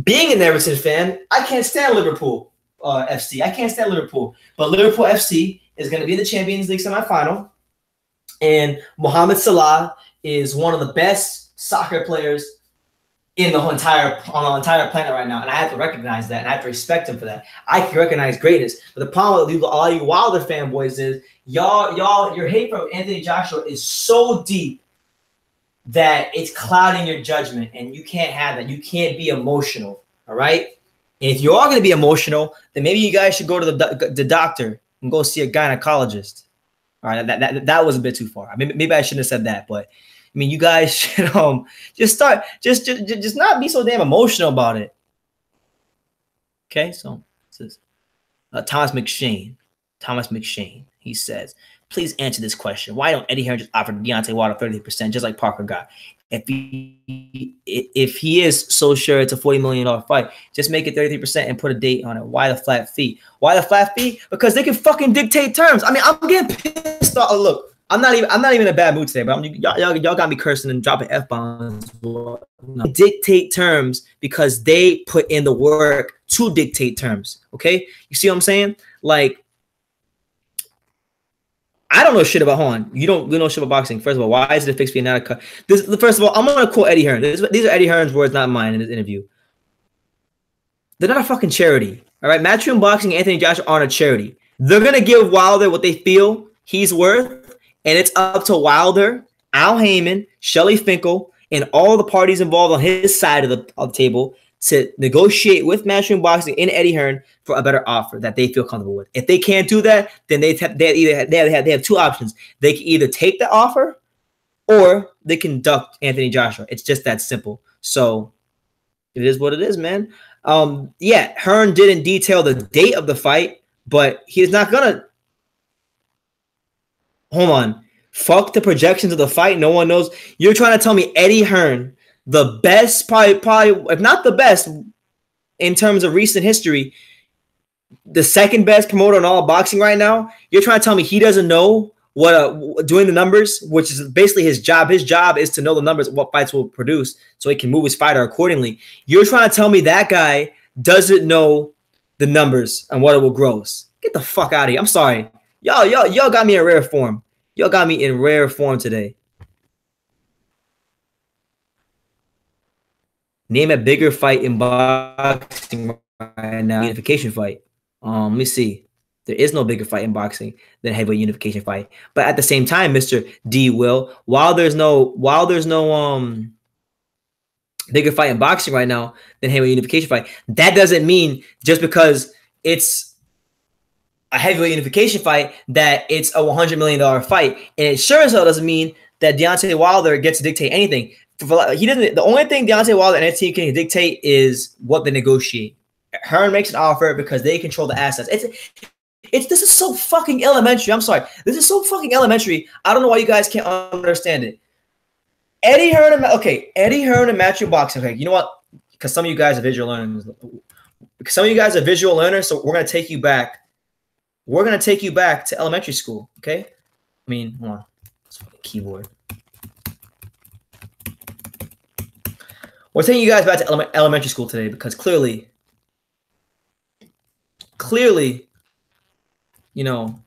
being an Everton fan, I can't stand Liverpool FC. I can't stand Liverpool. But Liverpool FC is going to be in the Champions League semifinal. And Mohamed Salah is one of the best soccer players on the entire planet right now, and I have to recognize that, and I have to respect him for that. I can recognize greatness, but the problem with all you Wilder fanboys is your hate for Anthony Joshua is so deep that it's clouding your judgment, and you can't have that. You can't be emotional, all right? And if you are going to be emotional, then maybe you guys should go to the doctor and go see a gynecologist. All right, that was a bit too far. Maybe I shouldn't have said that, but. I mean, you guys should just not be so damn emotional about it. Okay, so this is Thomas McShane. He says, please answer this question. Why don't Eddie Hearn just offer Deontay Wilder 30%, just like Parker got? If he is so sure it's a $40 million fight, just make it 33% and put a date on it. Why the flat fee? Why the flat fee? Because they can fucking dictate terms. I mean, I'm getting pissed off. Look. I'm not even in a bad mood today, but y'all got me cursing and dropping F-bombs. dictate terms because they put in the work to dictate terms. Okay, you see what I'm saying? Like, I don't know shit about Hearn. You don't know shit about boxing. First of all, why is it a fixed fee and not a cut? First of all, I'm gonna quote Eddie Hearn. These are Eddie Hearn's words, not mine, in this interview. They're not a fucking charity. All right, Matchroom Boxing and Anthony Joshua aren't a charity. They're gonna give Wilder what they feel he's worth, and it's up to Wilder, Al Heyman, Shelly Finkel, and all the parties involved on his side of the table to negotiate with Matchroom Boxing and Eddie Hearn for a better offer that they feel comfortable with. If they can't do that, then they have two options. They can either take the offer or they can duck Anthony Joshua. It's just that simple. So it is what it is, man. Yeah, Hearn didn't detail the date of the fight, but he's not gonna. Hold on. Fuck the projections of the fight. No one knows. You're trying to tell me Eddie Hearn, the best, probably if not the best in terms of recent history, the second best promoter in all of boxing right now. You're trying to tell me he doesn't know what doing the numbers, which is basically his job. His job is to know the numbers of what fights will produce so he can move his fighter accordingly. You're trying to tell me that guy doesn't know the numbers and what it will gross. Get the fuck out of here. I'm sorry. Y'all got me in rare form. Y'all got me in rare form today. Name a bigger fight in boxing right now. Unification fight. Let me see. There is no bigger fight in boxing than heavyweight unification fight. But at the same time, Mr. D. Will, while there's no bigger fight in boxing right now than heavyweight unification fight, that doesn't mean just because it's a heavyweight unification fight that it's a $100 million fight. And it sure as hell doesn't mean that Deontay Wilder gets to dictate anything. He doesn't. The only thing Deontay Wilder and his team can dictate is what they negotiate. Hearn makes an offer because they control the assets. This is so fucking elementary. I'm sorry. This is so fucking elementary. I don't know why you guys can't understand it. Eddie Hearn and Matchroom Boxing. Okay, you know what? Because some of you guys are visual learners. So we're gonna take you back. We're gonna take you back to elementary school. Okay. I mean, hold on. It's fucking keyboard. We're taking you guys back to elementary school today because clearly, you know,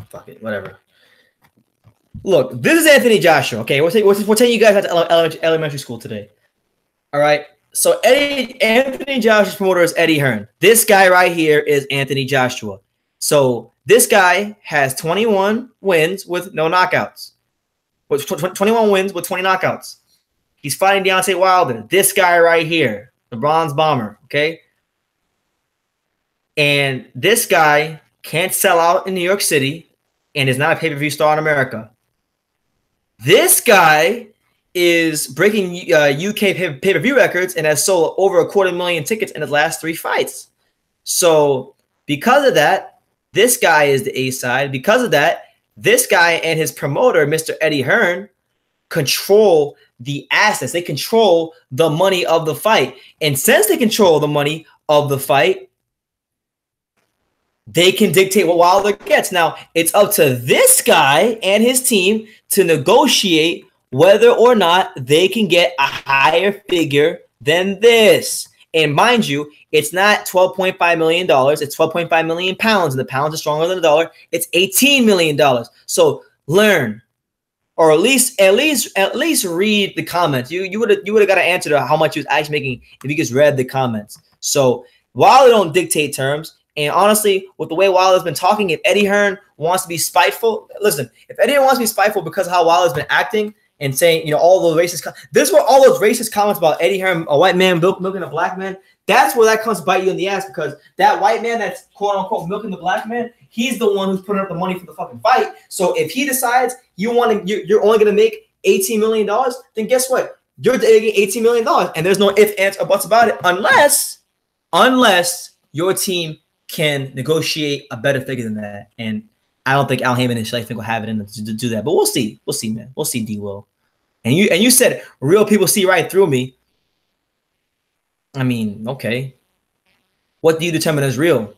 fuck it, whatever. Look, this is Anthony Joshua. Okay, we're taking you guys back to elementary school today. All right. So Anthony Joshua's promoter is Eddie Hearn. This guy right here is Anthony Joshua. So this guy has 21 wins with no knockouts. 21 wins with 20 knockouts. He's fighting Deontay Wilder. This guy right here, the Bronze Bomber. Okay. And this guy can't sell out in New York City and is not a pay-per-view star in America. This guy is breaking UK pay-per-view records and has sold over 250,000 tickets in his last 3 fights. So because of that, this guy is the A side. Because of that, this guy and his promoter, Mr. Eddie Hearn, control the assets. They control the money of the fight. And since they control the money of the fight, they can dictate what Wilder gets. Now, it's up to this guy and his team to negotiate whether or not they can get a higher figure than this. And mind you, it's not $12.5 million. It's 12.5 million pounds, and the pounds are stronger than the dollar. It's $18 million. So learn, or at least read the comments. You would have got an answer to how much he was actually making if you just read the comments. So Wilder don't dictate terms. And honestly, with the way Wilder's been talking, if Eddie Hearn wants to be spiteful, listen, if Eddie Hearn wants to be spiteful because of how Wilder's been acting and saying, you know, all those racist, this is where all those racist comments about Eddie Hearn, a white man milking a black man, that's where that comes to bite you in the ass, because that white man that's quote unquote milking the black man, he's the one who's putting up the money for the fucking fight. So if he decides you're only going to make $18 million, then guess what? You're getting $18 million, and there's no ifs, ands, or buts about it, unless your team can negotiate a better figure than that. And I don't think Al Heyman and Shelly Finkel have it in them to do that. But we'll see. We'll see, man. We'll see, D-Will. And you said real people see right through me. I mean, okay. What do you determine as real?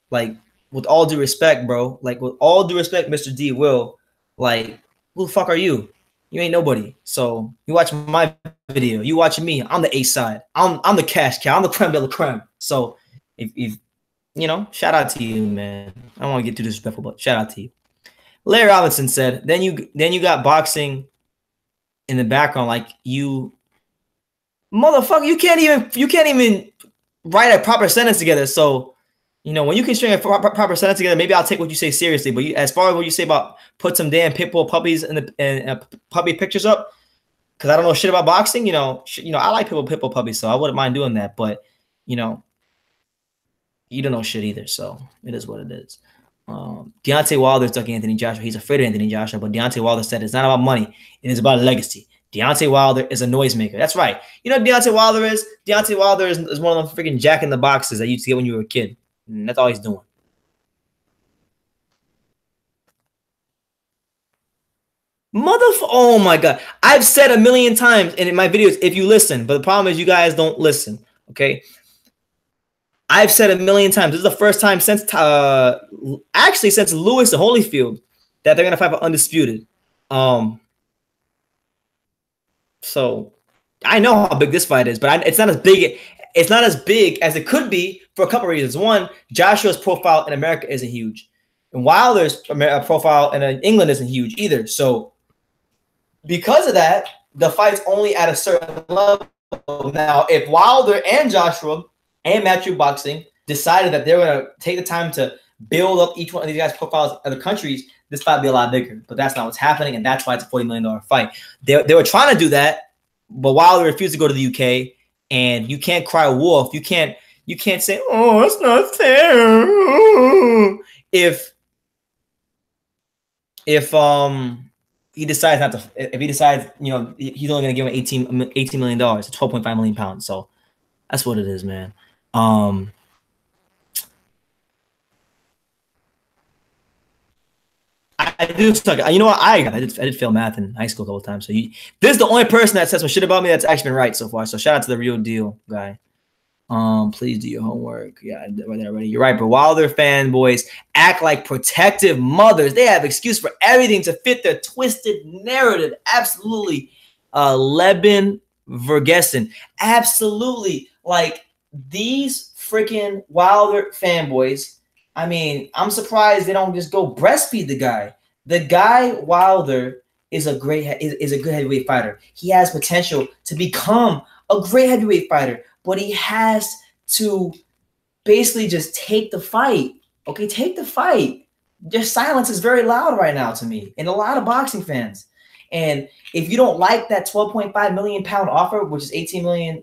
Like, with all due respect, bro. Like, with all due respect, Mr. D-Will, like, who the fuck are you? You ain't nobody. So you watch my video. You watching me. I'm the A side. I'm the cash cow. I'm the creme de la creme. So if you know, shout out to you, man. I don't want to get too disrespectful, but shout out to you. Larry Robinson said, then you got boxing in the background, like you motherfucker, you can't even write a proper sentence together. So, you know, when you can string a proper sentence together, maybe I'll take what you say seriously. But as far as what you say about put some damn pitbull puppies and puppy pictures up, because I don't know shit about boxing, you know, I like pitbull puppies, so I wouldn't mind doing that. But, you know, you don't know shit either, so it is what it is. Deontay Wilder's ducking Anthony Joshua. He's afraid of Anthony Joshua, but Deontay Wilder said it's not about money. It is about legacy. Deontay Wilder is a noisemaker. That's right. You know what Deontay Wilder is? Deontay Wilder is one of them freaking Jack in the Boxes that you used to get when you were a kid. And that's all he's doing. Oh my God. I've said a million times in my videos, if you listen, but the problem is you guys don't listen, okay? I've said a million times. This is the first time since actually since Lewis and Holyfield that they're gonna fight for undisputed. So I know how big this fight is, but it's not as big. It's not as big as it could be for a couple of reasons. One, Joshua's profile in America isn't huge, and Wilder's profile in England isn't huge either. So because of that, the fight's only at a certain level. Now, if Wilder and Joshua and Matthew Boxing decided that they're going to take the time to build up each one of these guys' profiles in other countries, this fight would be a lot bigger. But that's not what's happening, and that's why it's a $40 million fight. They were trying to do that, but Wilder refused to go to the UK, and you can't cry wolf. You can't say, oh, it's not fair. If he decides not to, if he decides, you know, he's only going to give him $18 million, 12.5 million pounds. So that's what it is, man. I do suck. You know what? I did fail math in high school a couple of times. So this is the only person that says some shit about me that's actually been right so far. So shout out to the real deal guy. Please do your homework. Yeah, already. You're right, but Wilder fanboys act like protective mothers. They have excuse for everything to fit their twisted narrative. Absolutely. Leben Vergessen. Absolutely. Like these freaking Wilder fanboys. I mean, I'm surprised they don't just go breastfeed the guy. The guy Wilder is a good heavyweight fighter. He has potential to become a great heavyweight fighter, but he has to basically just take the fight. Okay, take the fight. Their silence is very loud right now to me and a lot of boxing fans. And if you don't like that 12.5 million pound offer, which is $18 million,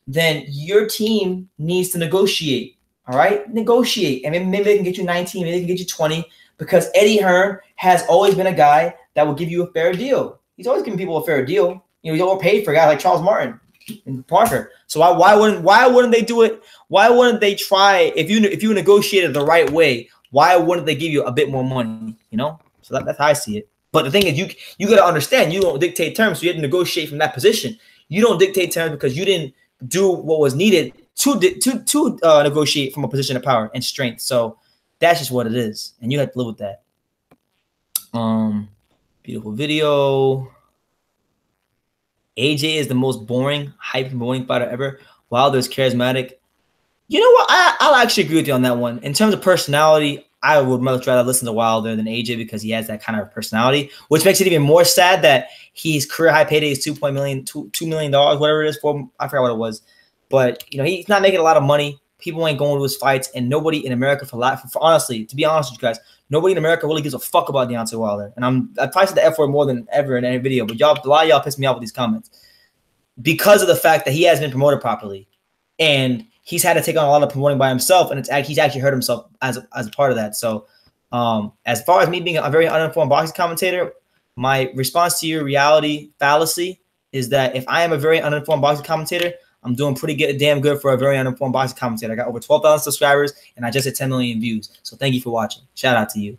then your team needs to negotiate. All right, negotiate, and maybe they can get you 19, maybe they can get you 20, because Eddie Hearn has always been a guy that will give you a fair deal. He's always giving people a fair deal. You know, he's overpaid for a guy like Charles Martin and Parker. So why wouldn't they do it? Why wouldn't they try? If you negotiated the right way, why wouldn't they give you a bit more money? You know, so that's how I see it. But the thing is, you got to understand, you don't dictate terms. So you have to negotiate from that position. You don't dictate terms because you didn't do what was needed to negotiate from a position of power and strength. So that's just what it is, and you have to live with that. Beautiful video. AJ is the most boring, hyper-boring fighter ever. Wilder's charismatic. You know what? I'll actually agree with you on that one. In terms of personality, I would much rather listen to Wilder than AJ because he has that kind of personality, which makes it even more sad that his career high payday is $2 million, whatever it is, I forgot what it was. But, you know, he's not making a lot of money. People ain't going to his fights, and nobody in America, honestly, to be honest with you guys, nobody in America really gives a fuck about Deontay Wilder. And I probably said the F word more than ever in any video, but a lot of y'all piss me off with these comments because of the fact that he hasn't been promoted properly, and he's had to take on a lot of promoting by himself, and he's actually hurt himself as a part of that. So, as far as me being a very uninformed boxing commentator, my response to your reality fallacy is that if I am a very uninformed boxing commentator, I'm doing damn good for a very uninformed boxing commentator. I got over 12,000 subscribers, and I just hit 10 million views. So thank you for watching. Shout out to you.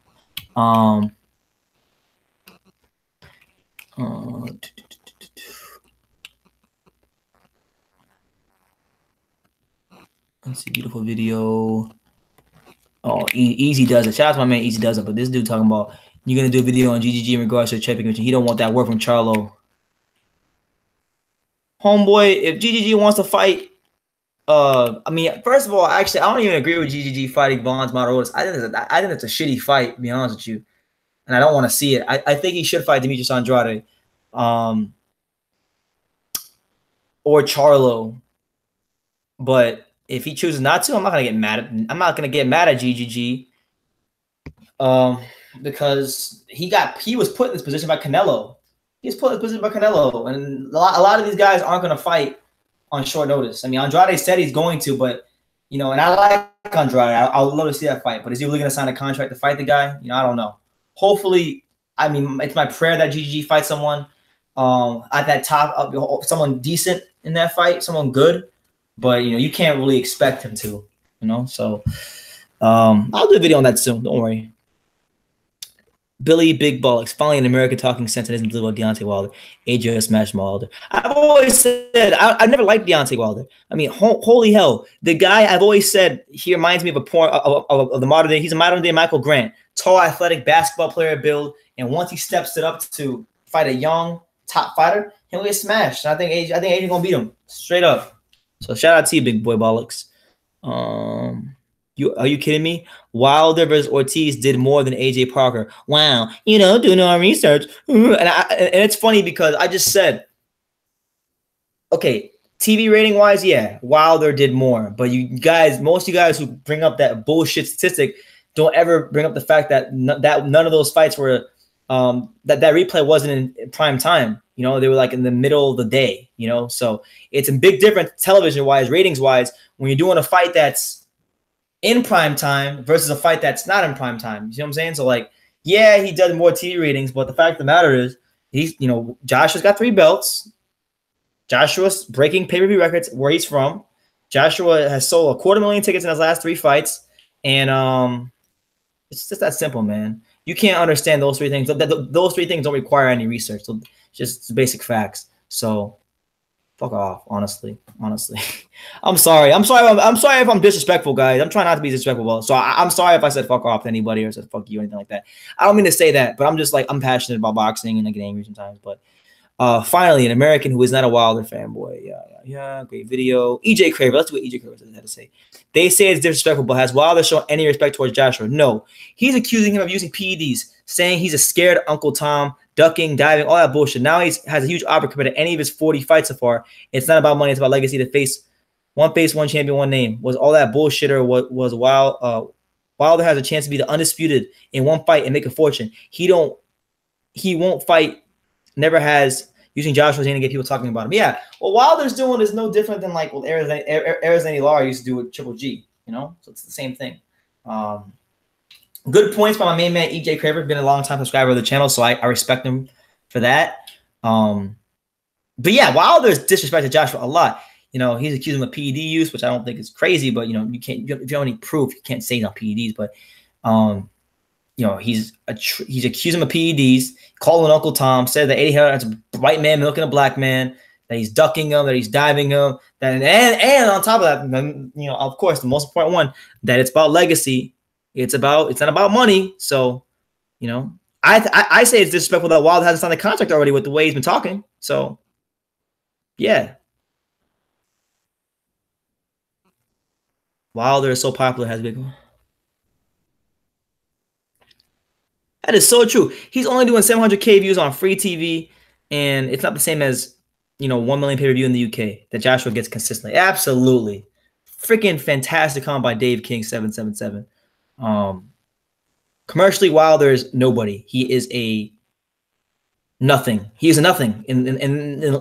Let's see, beautiful video. Oh, Easy does it. Shout out to my man Easy does it. But this dude talking about You're gonna do a video on GGG in regards to the championship. He don't want that work from Charlo. Homeboy, if GGG wants to fight, I mean, first of all, actually, I don't even agree with GGG fighting Bonds Matarotas. I think it's a shitty fight, to be honest with you, and I don't want to see it. I think he should fight Demetrius Andrade, or Charlo. But if he chooses not to, I'm not gonna get mad at GGG, because he was put in this position by Canelo. He was put in this position by Canelo, and a lot of these guys aren't gonna fight on short notice. I mean, Andrade said he's going to, but and I like Andrade. I'll love to see that fight. But is he really gonna sign a contract to fight the guy? I don't know. Hopefully, I mean, it's my prayer that GGG fights someone at that top of someone decent in that fight, someone good. But you can't really expect him to, So I'll do a video on that soon. Don't worry. Billy Big Bollocks, finally an American talking sense and isn't about Deontay Wilder. AJ smashed Wilder. I've always said I've never liked Deontay Wilder. I mean, holy hell, the guy I've always said he reminds me of the modern day. He's a modern day Michael Grant, tall, athletic basketball player build, and once he steps it up to fight a young top fighter, he'll get smashed. And I think AJ gonna beat him straight up. So shout out to you, Big Boy Bollocks. Are you kidding me? Wilder versus Ortiz did more than AJ Parker. Wow, doing our research. And it's funny because I just said, okay, TV rating wise, yeah, Wilder did more. But most of you guys who bring up that bullshit statistic don't ever bring up the fact that none of those fights were that replay wasn't in prime time. They were like in the middle of the day. So it's a big difference television wise, ratings wise, when you're doing a fight that's in prime time versus a fight that's not in prime time. You see what I'm saying? So like, yeah, he does more TV ratings, but the fact of the matter is Joshua's got 3 belts. Joshua's breaking pay-per-view records where he's from. Joshua has sold 250,000 tickets in his last 3 fights. And it's just that simple, man. You can't understand those 3 things. Those 3 things don't require any research. So just basic facts. So fuck off, honestly. I'm sorry. I'm sorry if I'm disrespectful, guys. I'm trying not to be disrespectful. So I'm sorry if I said fuck off to anybody or said fuck you or anything like that. I don't mean to say that, but I'm just like, I'm passionate about boxing and I get angry sometimes. But finally, an American who is not a Wilder fanboy. Yeah. Great video. EJ Craver. Let's do what EJ Craver had to say. They say it's disrespectful, but has Wilder shown any respect towards Joshua? No. He's accusing him of using PEDs, saying he's a scared Uncle Tom, ducking, diving, all that bullshit. Now he has a huge offer compared to any of his 40 fights so far. It's not about money. It's about legacy. To face, one champion, one name. Was all that bullshit or was Wilder has a chance to be the undisputed in one fight and make a fortune. He won't fight, never has, using Joshua's name to get people talking about him. Yeah, what Wilder's doing is no different than like what Arizona Lara used to do with Triple G, So it's the same thing. Good points by my main man, EJ Craver. Been a long time subscriber of the channel, so I respect him for that. But yeah, Wilder's disrespected Joshua a lot. He's accused him of PED use, which I don't think is crazy, but you can't, if you don't have any proof, you can't say he's on PEDs. But he's accused him of PEDs, called him Uncle Tom, said that Eddie Hearn is a white man milking a black man, that he's ducking him, that he's diving him, and on top of that, of course, the most important one, that it's about legacy. It's not about money. So, I say it's disrespectful that Wilder hasn't signed a contract already with the way he's been talking. So, yeah. Wilder is so popular, has big. That is so true. He's only doing 700K views on free TV, and it's not the same as 1 million pay-per-view in the UK that Joshua gets consistently. Absolutely, freaking fantastic comment by Dave King 777. Commercially, Wilder is nobody. He is a nothing. He is a nothing in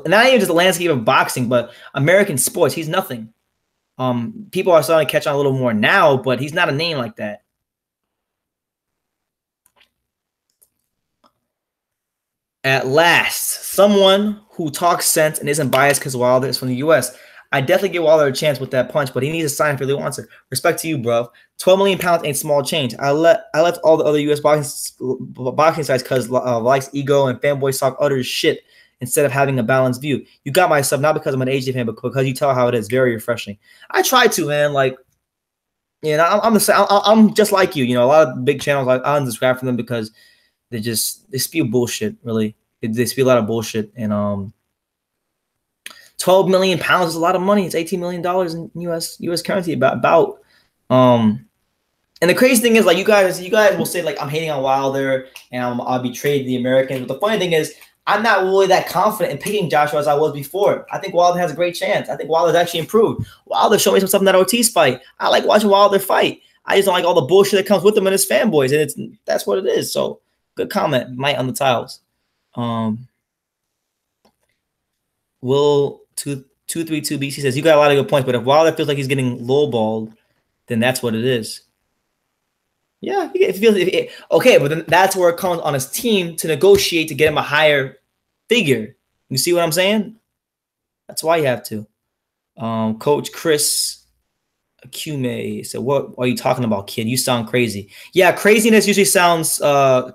not even just the landscape of boxing, but American sports. He's nothing. People are starting to catch on a little more now, but he's not a name like that. At last, someone who talks sense and isn't biased because Wilder is from the U.S. I definitely give Wilder a chance with that punch, but he needs a sign if he really wants it. Respect to you, bro. 12 million pounds ain't small change. I left all the other U.S. boxing sites because likes ego and fanboys talk utter shit instead of having a balanced view. You got my stuff not because I'm an AJ fan, but because you tell how it is. Very refreshing. I try to, man. Like, I'm just like you. A lot of big channels I unsubscribe from them because they spew bullshit. Really, they spew a lot of bullshit. And 12 million pounds is a lot of money. It's $18 million in U.S. currency. And the crazy thing is, like, you guys will say, like, I'm hating on Wilder and I'll be trading the Americans. But the funny thing is, I'm not really that confident in picking Joshua as I was before. I think Wilder has a great chance. I think Wilder's actually improved. Wilder showed me some stuff in that Ortiz fight. I like watching Wilder fight. I just don't like all the bullshit that comes with him and his fanboys, and that's what it is. So, good comment, Mike on the tiles. Will 232 BC says, you got a lot of good points, but if Wilder feels like he's getting lowballed, then that's what it is. Yeah, okay, but then that's where it comes on his team to negotiate to get him a higher figure. You see what I'm saying? That's why you have to. Coach Chris Akume said, what are you talking about, kid? You sound crazy. Yeah, craziness usually sounds stuff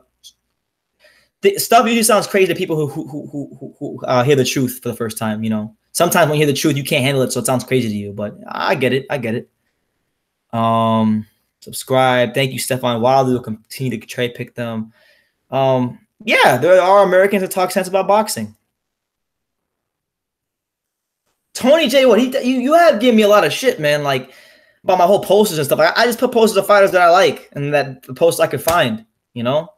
usually sounds crazy to people who hear the truth for the first time. You know, sometimes when you hear the truth, you can't handle it, so it sounds crazy to you. But I get it. I get it. Subscribe. Thank you, Stefan Wilder. Will continue to trade pick them. Yeah, there are Americans that talk sense about boxing. Tony J, what you have given me a lot of shit, man. Like about my whole posters and stuff. I just put posters of fighters that I like and that the posts I could find. You know,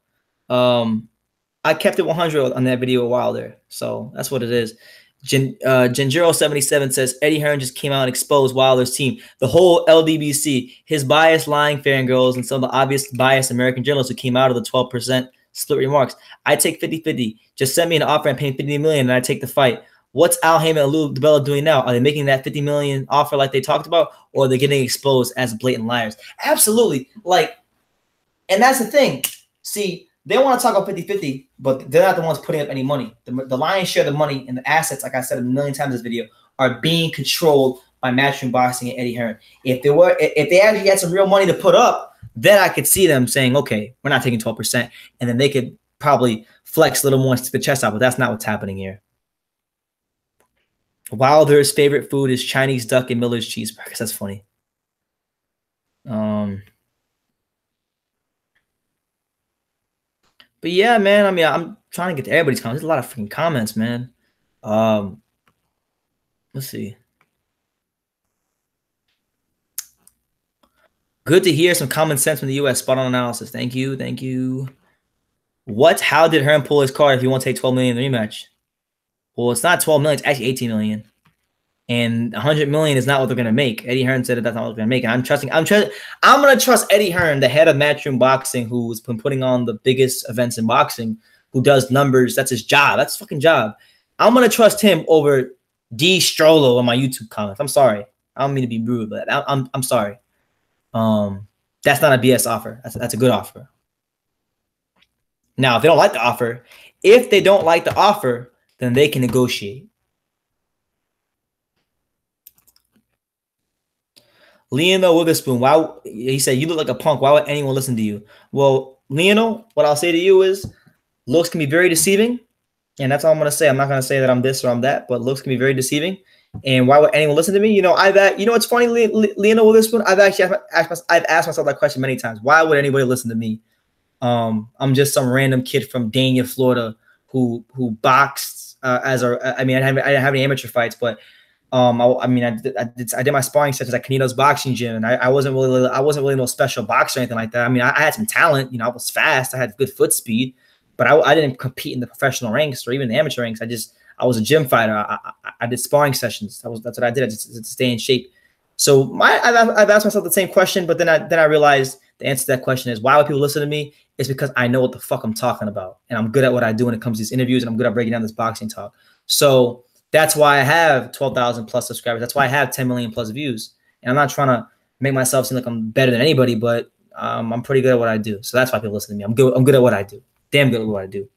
I kept it 100 on that video a while there, so that's what it is. Genjiro77 says Eddie Hearn just came out and exposed Wilder's team. The whole LDBC, his biased, lying fangirls, and some of the obvious biased American journalists who came out of the 12% split remarks. I take 50-50. Just send me an offer and pay $50 million and I take the fight. What's Al Heyman and Lou DiBella doing now? Are they making that $50 million offer like they talked about, or are they getting exposed as blatant liars? Absolutely. Like, and that's the thing. See, they want to talk about 50-50, but they're not the ones putting up any money. The lion's share of the money and the assets, like I said a million times in this video, are being controlled by Matchroom Boxing and Eddie Hearn. If they actually had some real money to put up, then I could see them saying, okay, we're not taking 12%. And then they could probably flex a little more and stick the chest out, but that's not what's happening here. Wilder's favorite food is Chinese duck and Miller's cheeseburgers. That's funny. But yeah, man, I mean, I'm trying to get to everybody's comments. There's a lot of freaking comments, man. Let's see. Good to hear some common sense from the U.S. Spot on analysis. Thank you. Thank you. How did Hearn pull his card if he won't take 12 million in the rematch? Well, it's not 12 million. It's actually 18 million. And 100 million is not what they're going to make. Eddie Hearn said that's not what they're going to make. And I'm going to trust Eddie Hearn, the head of Matchroom Boxing, who's been putting on the biggest events in boxing, who does numbers. That's his job. That's his fucking job. I'm going to trust him over D. Strollo on my YouTube comments. I'm sorry. I don't mean to be rude, but I'm sorry. That's not a BS offer. That's a good offer. Now, if they don't like the offer, then they can negotiate. Lionel Witherspoon, he said, you look like a punk. Why would anyone listen to you? Well, Lionel, what I'll say to you is looks can be very deceiving. And that's all I'm going to say. I'm not going to say that I'm this or I'm that, but looks can be very deceiving. And why would anyone listen to me? You know, it's funny, Lionel Witherspoon, I've asked myself that question many times. Why would anybody listen to me? I'm just some random kid from Dania, Florida, who boxed I didn't have any amateur fights, but I did my sparring sessions at Canito's boxing gym, and I wasn't really no special boxer or anything like that. I mean, I had some talent, you know, I was fast, I had good foot speed, but I didn't compete in the professional ranks or even the amateur ranks. I was a gym fighter. I did sparring sessions. That's what I did. I just to stay in shape. So I've asked myself the same question, but then I realized the answer to that question is, why would people listen to me? It's because I know what the fuck I'm talking about, and I'm good at what I do when it comes to these interviews, and I'm good at breaking down this boxing talk. So that's why I have 12,000 plus subscribers. That's why I have 10 million plus views. And I'm not trying to make myself seem like I'm better than anybody, but I'm pretty good at what I do. So that's why people listen to me. I'm good at what I do. Damn good at what I do.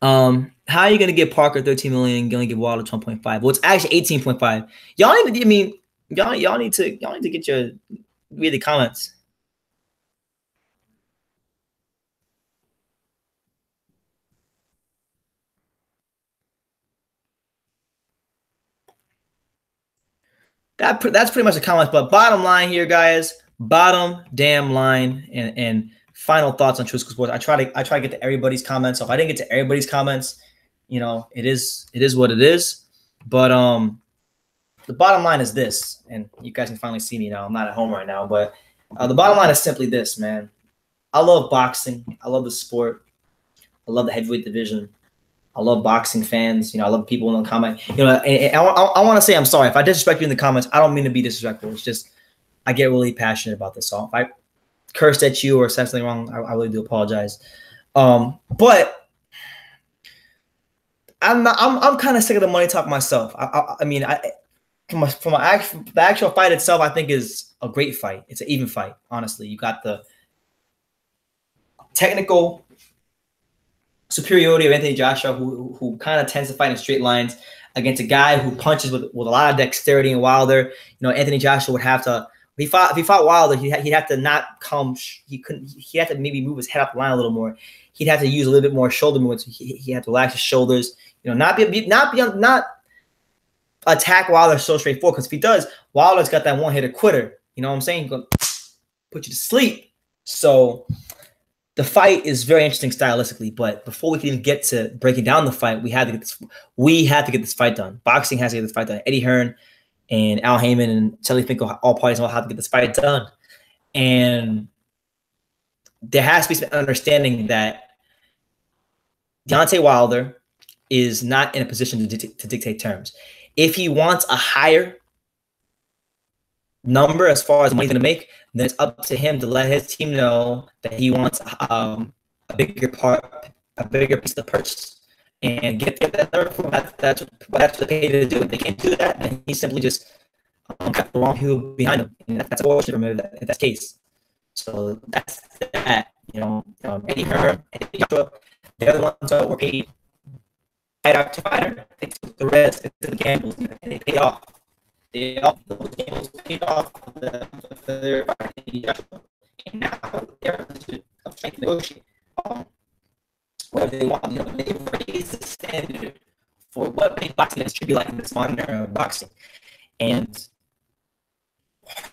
How are you gonna get Parker 13 million and gonna give Wilder 12.5? Well, it's actually 18.5. Y'all need to get your read the comments. That's pretty much the comments. But bottom line here, guys, bottom damn line, and final thoughts on True School Sports. I try to get to everybody's comments. So if I didn't get to everybody's comments, you know, it is what it is. But the bottom line is this, and you guys can finally see me now. I'm not at home right now, but the bottom line is simply this, man. I love boxing. I love the sport. I love the heavyweight division. I love boxing fans. You know, I love people in the comment. You know, and I want to say I'm sorry if I disrespect you in the comments. I don't mean to be disrespectful. It's just I get really passionate about this. So if I cursed at you or said something wrong, I really do apologize. But I'm kind of sick of the money talk myself. I mean, the actual fight itself, I think is a great fight. It's an even fight. Honestly, you got the technical superiority of Anthony Joshua, who kind of tends to fight in straight lines against a guy who punches with a lot of dexterity and Wilder. You know, Anthony Joshua would have to. If he fought Wilder, he'd have to not come. He'd have to maybe move his head up the line a little more. He'd have to use a little bit more shoulder movements. He had to relax his shoulders. You know, not attack Wilder so straightforward. Because if he does, Wilder's got that one-hitter quitter. You know what I'm saying? He's gonna put you to sleep. So the fight is very interesting stylistically, but before we can even get to breaking down the fight, we had to get this fight done. Boxing has to get this fight done. Eddie Hearn and Al Heyman and Shelly Finkel, all parties know how to get this fight done. And there has to be some understanding that Deontay Wilder is not in a position to dictate terms. If he wants a higher number as far as money he's going to make, then it's up to him to let his team know that he wants a bigger piece of the purse and get that third. That's what they paid to do. If they can't do that, then he simply just got the wrong people behind him, and that's bullshit. Remember that if that's the case. So that's that. You know, Eddie Hearn, Eddie Joshua, they're the ones that were paid fighter to fighter. They took the rest, they took the gambles, and they paid off. Those gambles paid off for their fighting, and now they're trying to negotiate. Whether they want, you know, they raise the standard for what boxing should be like in this modern era of boxing. And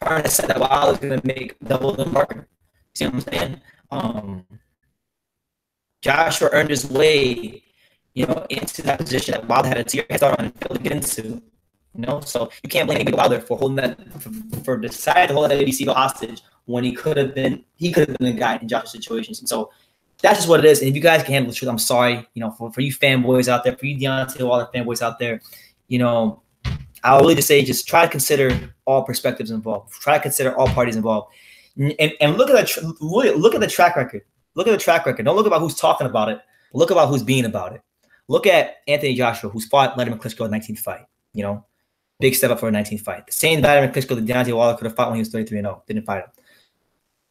Hearn has said that Wilder is going to make double the marker. See what I'm saying? Joshua earned his way, you know, into that position that Wilder had a tear head start on and failed to get into. You know, so you can't blame Wilder for holding that, for deciding to hold that ABC hostage when he could have been the guy in Joshua's situations. And so that's just what it is. And if you guys can handle the truth, I'm sorry. You know, for you fanboys out there, for you Deontay Wilder fanboys out there, you know, I'll really just say, just try to consider all perspectives involved. Try to consider all parties involved, and look at look at the track record. Look at the track record. Don't look about who's talking about it. But look about who's being about it. Look at Anthony Joshua, who's fought Letterman Klitschko in 19th fight. You know, big step up for a 19th fight. The same Letterman Klitschko that Deontay Wilder could have fought when he was 33-0. Didn't fight him.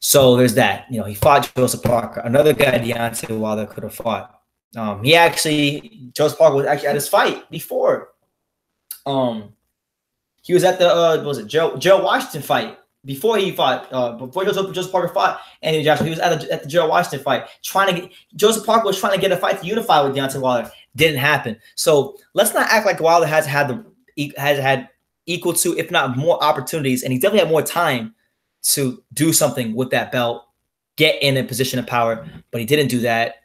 So there's that. You know, he fought Joseph Parker, another guy Deontay Wilder could have fought. Joseph Parker was actually at his fight before. He was at the Joe Washington fight before he fought. Before Joseph Parker fought Anthony Joshua, he was at the Joe Washington fight. Joseph Parker was trying to get a fight to unify with Deontay Wilder. Didn't happen. So let's not act like Wilder has had equal to, if not more, opportunities, and he definitely had more time to do something with that belt, get in a position of power, but he didn't do that.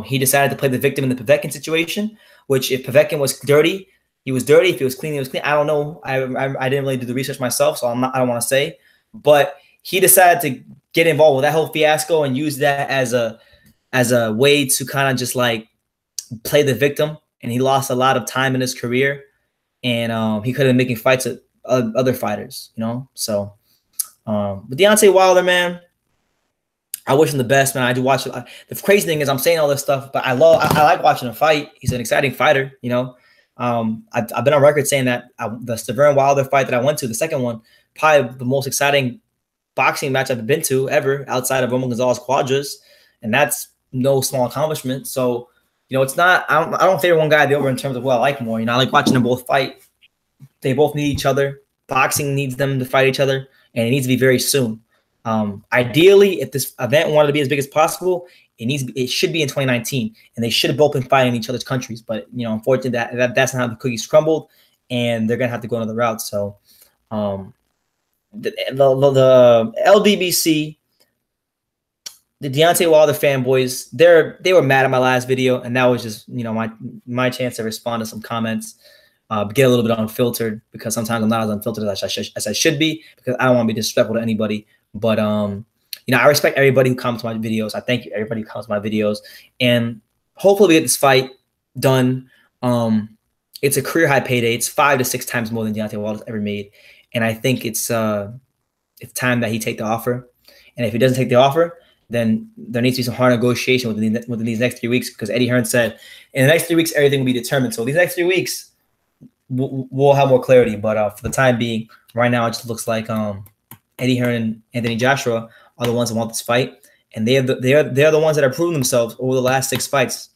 He decided to play the victim in the Povetkin situation, which if Povetkin was dirty, he was dirty. If he was clean, he was clean. I don't know. I didn't really do the research myself, so I don't want to say. But he decided to get involved with that whole fiasco and use that as a way to kind of just like play the victim. And he lost a lot of time in his career, and he could have been making fights with other fighters, you know. So, but Deontay Wilder, man, I wish him the best, man. I do watch it. The crazy thing is, I'm saying all this stuff, but I like watching him fight. He's an exciting fighter, you know. I've been on record saying that the Severn Wilder fight that I went to, the second one, probably the most exciting boxing match I've been to ever, outside of Roman Gonzalez Quadras, and that's no small accomplishment. So, you know, it's not. I don't favor one guy the over in terms of what I like more. You know, I like watching them both fight. They both need each other. Boxing needs them to fight each other, and it needs to be very soon. Ideally, if this event wanted to be as big as possible, it should be in 2019, and they should have both been fighting in each other's countries. But you know, unfortunately, that's not how the cookies crumbled, and they're gonna have to go another route. So, the LDBC, the Deontay Wilder fanboys, they were mad at my last video, and that was just, you know, my chance to respond to some comments, get a little bit unfiltered, because sometimes I'm not as unfiltered as I should be, because I don't want to be disrespectful to anybody. But you know, I respect everybody who comments my videos. I thank everybody who comments my videos, and hopefully we get this fight done. It's a career high payday. It's 5 to 6 times more than Deontay Wilder's ever made, and I think it's time that he take the offer. And if he doesn't take the offer, then there needs to be some hard negotiation within these next 3 weeks, because Eddie Hearn said in the next 3 weeks everything will be determined. So these next 3 weeks we'll have more clarity. But for the time being, right now it just looks like Eddie Hearn and Anthony Joshua are the ones that want this fight, and they are the ones that have proven themselves over the last 6 fights.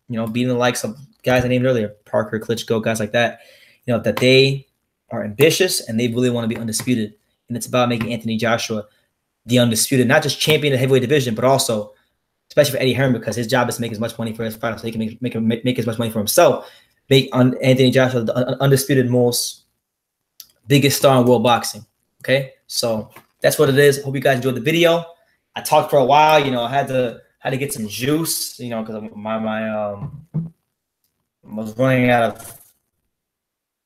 You know, beating the likes of guys I named earlier, Parker, Klitschko, guys like that. You know, that they are ambitious and they really want to be undisputed. And it's about making Anthony Joshua the undisputed, not just champion of the heavyweight division, but also, especially for Eddie Hearn, because his job is to make as much money for his fighter, so he can make as much money for himself. Make Anthony Joshua the undisputed biggest star in world boxing. Okay, so that's what it is. Hope you guys enjoyed the video. I talked for a while. You know, I had to get some juice. You know, because I was running out of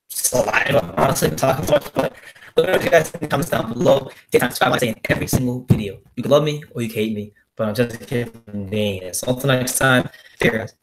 saliva, honestly, talking so much. But let me know what you guys think in the comments down below. Take time to subscribe by saying every single video. You can love me or you can hate me, but I'm just kidding. So until next time, cheers.